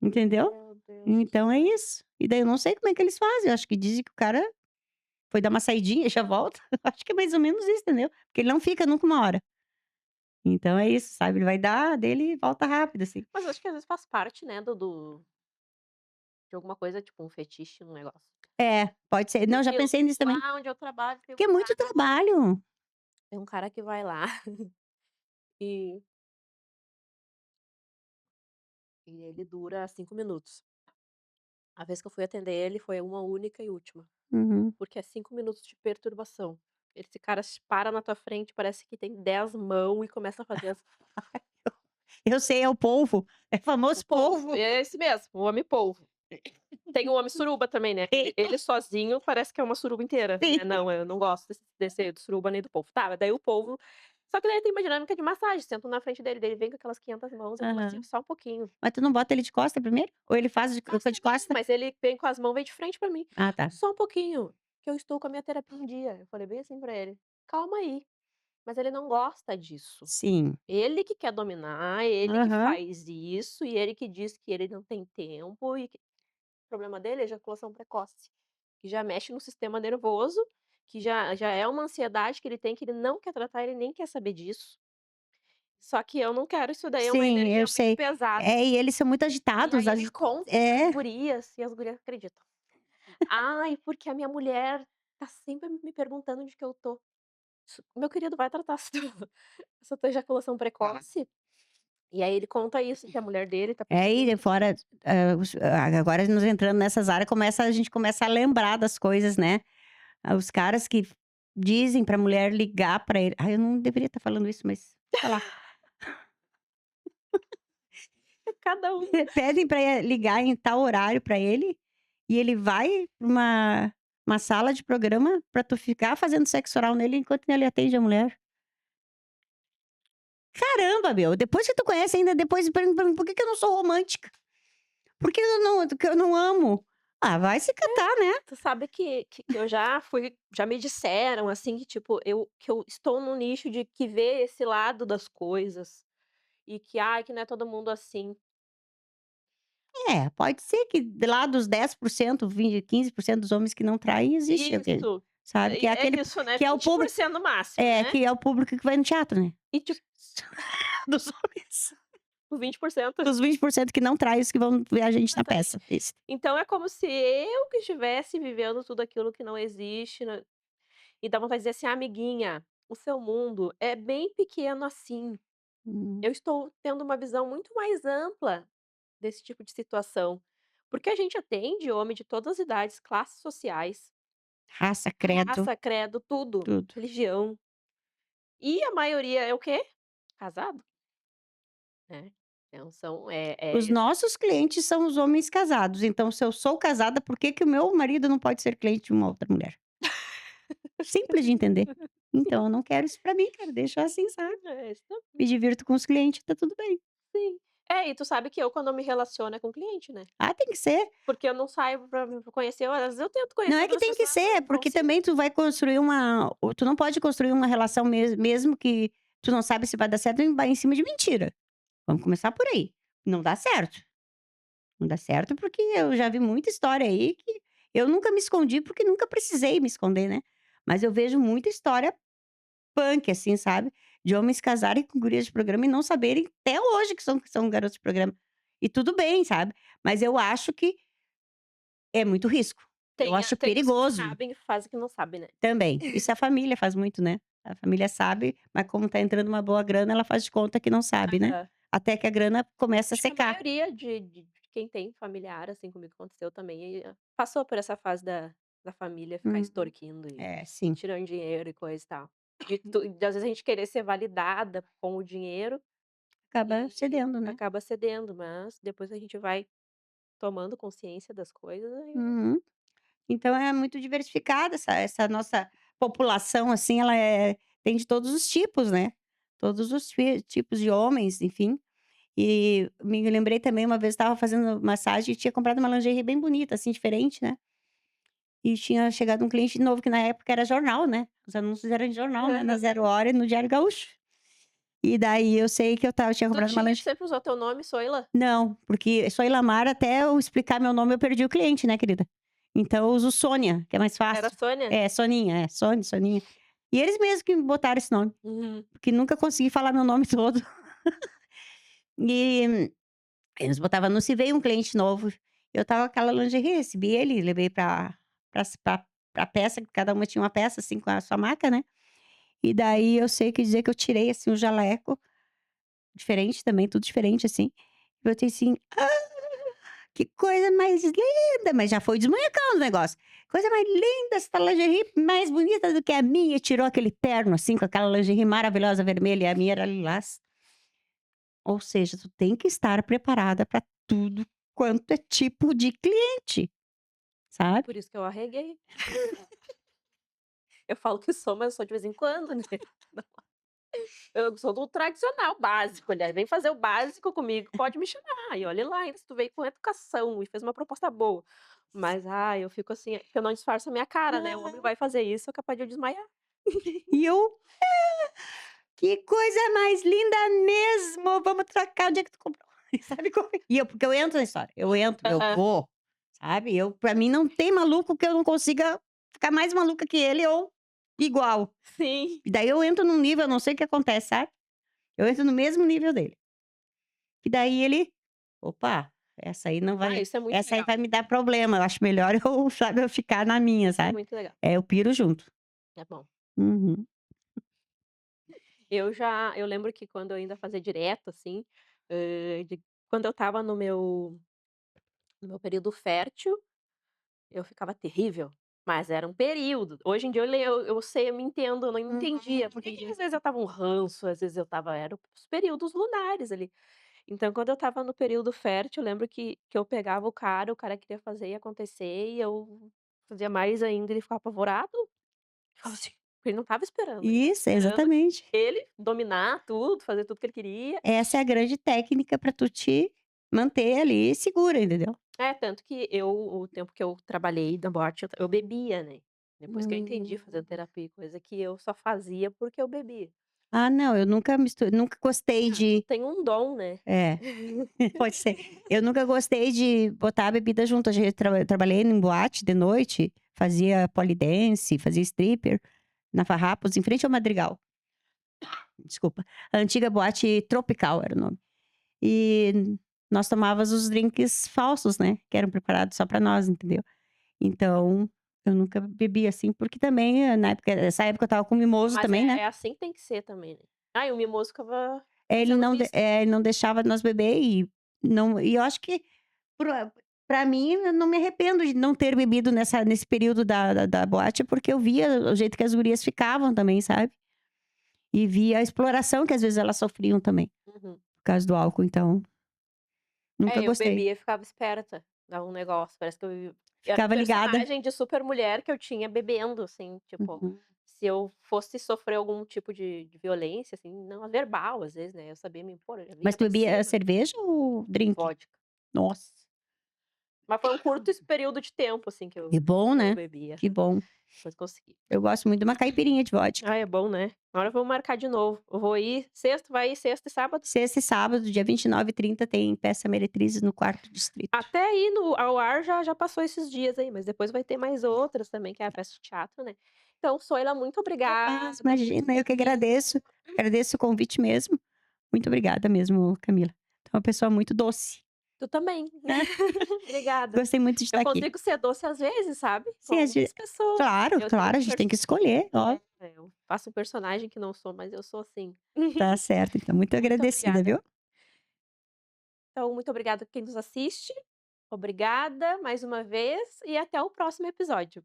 entendeu. Meu Deus do Então é céu. isso. E daí eu não sei como é que eles fazem, eu acho que dizem que o cara foi dar uma saidinha e já volta, acho que é mais ou menos isso, entendeu. Porque ele não fica nunca 1 hora. Então é isso, sabe, ele vai dar dele e volta rápido, assim. Mas acho que às vezes faz parte, né, de alguma coisa, tipo um fetiche, um negócio. É, pode ser. Não, já Porque pensei nisso também. lá onde eu trabalho Porque é muito trabalho. tem um cara que vai lá e e ele dura 5 minutos. A vez que eu fui atender ele foi uma única e última, Uhum. porque é 5 minutos de perturbação. Esse cara se para na tua frente, parece que tem 10 mãos e começa a fazer Eu sei, é o polvo, é o o famoso polvo, polvo. é esse mesmo, o homem polvo. Tem o homem suruba também, né, ele sozinho parece que é uma suruba inteira, Sim. né, não, eu não gosto desse do suruba nem do polvo. Tá, mas daí o polvo só que daí tem uma dinâmica de massagem, sento na frente dele, daí ele vem com aquelas 500 mãos, eu falo assim: Aham. "Só um pouquinho". Mas tu não bota ele de costa primeiro? Ou ele faz Faço de também, costa? mas ele vem com as mãos, vem de frente pra mim: Ah, tá. "Só um pouquinho, que eu estou com a minha terapia em dia". Eu falei bem assim pra ele: "Calma aí". Mas ele não gosta disso. Sim. Ele que quer dominar, ele que Aham. faz isso e ele que diz que ele não tem tempo e que o problema dele é ejaculação precoce, que já mexe no sistema nervoso, que já é uma ansiedade que ele tem, que ele não quer tratar, ele nem quer saber disso. Só que eu não quero, isso daí é uma Sim, eu energia muito sei. pesada. É, e eles são muito E agitados, aí ele conta para as é. gurias, e as gurias acreditam. "Ai, porque a minha mulher tá sempre me perguntando onde que eu tô". Meu querido, vai tratar essa tua ejaculação precoce. E aí ele conta isso, que a mulher dele tá É, pedindo. e fora, agora nos entrando nessas áreas, a gente começa a lembrar das coisas, né. Os caras que dizem pra mulher ligar pra ele ai, eu não deveria estar falando isso, mas vou falar. Cada um. Pedem pra ligar em tal horário pra ele, e ele vai pra uma sala de programa pra tu ficar fazendo sexo oral nele enquanto ele atende a mulher. Caramba, meu, depois que tu conhece ainda depois pergunta pra mim: "Por que que eu não sou romântica? Por que eu não amo?". Ah, vai se catar, né. Tu sabe que eu já me disseram, assim, que tipo, eu estou no nicho de que vê esse lado das coisas, e que, ai, que não é todo mundo assim. É, pode ser que de lá dos 10%, 20, 15% dos homens que não traem, existe aquele, Isso, sabe, que é é aquele isso, né, que é o público 20% no máximo, né. que é o público que vai no teatro, né. E tipo, Dos homens. o 20%. Dos 20% que não trai, os que vão ver a gente na Exatamente. peça. Isso. Então é como se eu que estivesse vivendo tudo aquilo que não existe, né, e dá vontade de dizer assim: "Amiguinha, o seu mundo é bem pequeno assim". Hum. Eu estou tendo uma visão muito mais ampla desse tipo de situação, porque a gente atende homem de todas as idades, classes sociais, Raça, credo, raça, credo, tudo, tudo. religião. E a maioria é o quê? Casado, né. Então são Os nossos clientes são os homens casados, então se eu sou casada, por que que o meu marido não pode ser cliente de uma outra mulher? Simples de entender. Então eu não quero isso pra mim, cara, deixa assim, sabe. isso Me divirto com os clientes, tá tudo bem. sim. É, e tu sabe que eu quando eu me relaciono é com cliente, né, Ah, tem que ser. porque eu não saio pra conhecer, às vezes eu tento Não conhecer é que outras tem que pessoas, ser, é não porque consigo. também tu vai construir uma tu não pode construir uma relação mesmo que tu não sabe se vai dar certo em cima de mentira. Vamos começar por aí. Não dá certo. Não dá certo, porque eu já vi muita história aí que eu nunca me escondi, porque nunca precisei me esconder, né. Mas eu vejo muita história punk, assim, sabe, de homens casarem com gurias de programa e não saberem até hoje que são garotos de programa. E tudo bem, sabe. Mas eu acho que é muito risco. Eu acho Tem os que perigoso sabem e fazem que não sabem, né. também. Isso a família faz muito, né. A família sabe, mas como tá entrando uma boa grana, ela faz de conta que não sabe, né. Aham. Até que a grana começa a Acho que a secar. maioria de quem tem familiar, assim, comigo aconteceu também, e passou por essa fase da família ficar Uhum. extorquindo e É, sim. tirando dinheiro e coisa e tal. De às vezes a gente querer ser validada com o dinheiro Acaba e cedendo, né. acaba cedendo, mas depois a gente vai tomando consciência das coisas, aí Uhum. Então é muito diversificada essa nossa população, assim, ela tem de todos os tipos, né. Todos os tipos de homens, enfim. E me lembrei também uma vez estava fazendo massagem e tinha comprado uma lingerie bem bonita, assim, diferente, né. E tinha chegado um cliente novo que na época era jornal, né. Os anúncios eram de jornal, né, na Zero Hora e no Diário Gaúcho. E daí eu sei que tinha Tu comprado uma tinha lingerie. sempre usou teu nome, Soila? Não, porque sou Ilamar até eu explicar meu nome eu perdi o cliente, né, querida. Então eu uso Sônia, que é mais Era fácil. Sônia? É, Soninha, é, Soninha. E eles mesmos que me botaram esse nome, Uhum. porque nunca consegui falar meu nome todo. E eles botavam anúncio e veio um cliente novo, eu estava com aquela lingerie, recebi ele, levei pra peça, que cada uma tinha uma peça, assim, com a sua marca, né. E daí eu sei que dizer que eu tirei, assim, o jaleco, diferente também, tudo diferente, assim. Eu botei assim: "Que coisa mais linda", mas já foi desmanhecando o negócio. "Coisa mais linda, essa lingerie mais bonita do que a minha", tirou aquele terno, assim, com aquela lingerie maravilhosa vermelha, e a minha era lilás. Ou seja, tu tem que estar preparada para tudo quanto é tipo de cliente, sabe. Por isso que eu arreguei. Eu falo que sou, mas eu sou de vez em quando, né. Eu sou do tradicional, básico, aliás, vem fazer o básico comigo, pode me chamar, e olhe lá ainda se tu veio com educação e fez uma proposta boa. Mas, eu fico assim, que eu não disfarço a minha cara, né, o homem vai fazer isso, é capaz de eu desmaiar. E eu: "Que coisa mais linda mesmo, vamos trocar, onde é que tu comprou?" Sabe como é? E eu porque eu entro na história, eu entro, eu Aham. vou, sabe. Eu Pra mim não tem maluco que eu não consiga ficar mais maluca que ele ou igual. Sim. E daí eu entro num nível, eu não sei o que acontece, sabe. Eu entro no mesmo nível dele. E daí ele: "Opa, Isso é muito essa aí legal, vai me dar problema, eu acho melhor eu, sabe, eu ficar na minha", isso é sabe. muito legal. É, eu piro junto. É bom. Uhum. Eu lembro que quando eu ainda fazia direto, assim, de quando eu estava no meu período fértil, eu ficava terrível, mas era um período. Hoje em dia eu sei, eu me entendo, eu não entendia porque que às vezes eu estava um ranço, às vezes eu estava era os períodos lunares ali. Então quando eu estava no período fértil, eu lembro que eu pegava o cara queria fazer e acontecer e eu fazia mais ainda, ele ficava apavorado, ficava assim, Ele não estava esperando, ele estava Isso, esperando exatamente. ele dominar tudo, fazer tudo que ele queria. Essa é a grande técnica pra tu te manter ali segura, entendeu? É, tanto que eu o tempo que eu trabalhei na boate, eu bebia, né. Depois que eu entendi fazendo Hum. terapia e coisa, que eu só fazia porque eu bebia. Ah, não, eu nunca gostei Ah, tu de tem um dom, né. é, pode ser. Eu nunca gostei de botar a bebida junto. A gente eu trabalhei em boate de noite, fazia pole dance, fazia stripper na Farrapos, em frente ao Madrigal. Desculpa. A antiga boate Tropical era o nome. E nós tomávamos os drinks falsos, né, que eram preparados só pra nós, entendeu. Então, eu nunca bebi assim, porque também, nessa época eu estava com mimoso Mas também, né. é assim que tem que ser também, né. Ah, e o mimoso ficava Ele fazendo não de vista. ele não deixava nós beber e eu acho que pra pra mim, eu não me arrependo de não ter bebido nesse período da boate, porque eu via o jeito que as gurias ficavam também, sabe. E via a exploração que às vezes elas sofriam também, Uhum. por causa do álcool, então, nunca É, eu gostei. bebia e ficava esperta, dava um negócio, parece que eu era um Ficava ligada. personagem de super mulher que eu tinha bebendo, assim, tipo, Uhum. se eu fosse sofrer algum tipo de violência, assim, não verbal, às vezes, né, eu sabia me impor, eu Mas vinha tu pra bebia cima. cerveja ou drink? Vodka. Nossa, Mas foi um curto esse período de tempo, assim, que que eu bom, que eu né, bebi, que aham, bom. depois consegui. Eu gosto muito de uma caipirinha de vodka. Ah, é bom, né. Agora vamos marcar de novo. Eu vou ir sexta, vai ir sexta e sábado? Sexta e sábado, dia 29 e 30 tem peça Meretrizes no 4º distrito. Até aí no ao ar já passou esses dias aí, mas depois vai ter mais outras também, que é a peça de teatro, né. Então, Soila, muito obrigada Capaz, por imagina, eu que ter vindo. agradeço o convite mesmo. Muito obrigada mesmo, Camila. Tu é uma pessoa muito doce. Tu também. Obrigada. Gostei muito de Eu estar aqui. consigo ser doce às vezes, sabe, com Sim, algumas pessoas. claro, Eu tenho claro, um a gente tem perso que escolher, ó. eu faço um personagem que não sou, mas eu sou assim. Tá certo, então, muito Muito agradecida, obrigada. viu. Então, muito obrigada quem nos assiste. Obrigada mais uma vez e até o próximo episódio.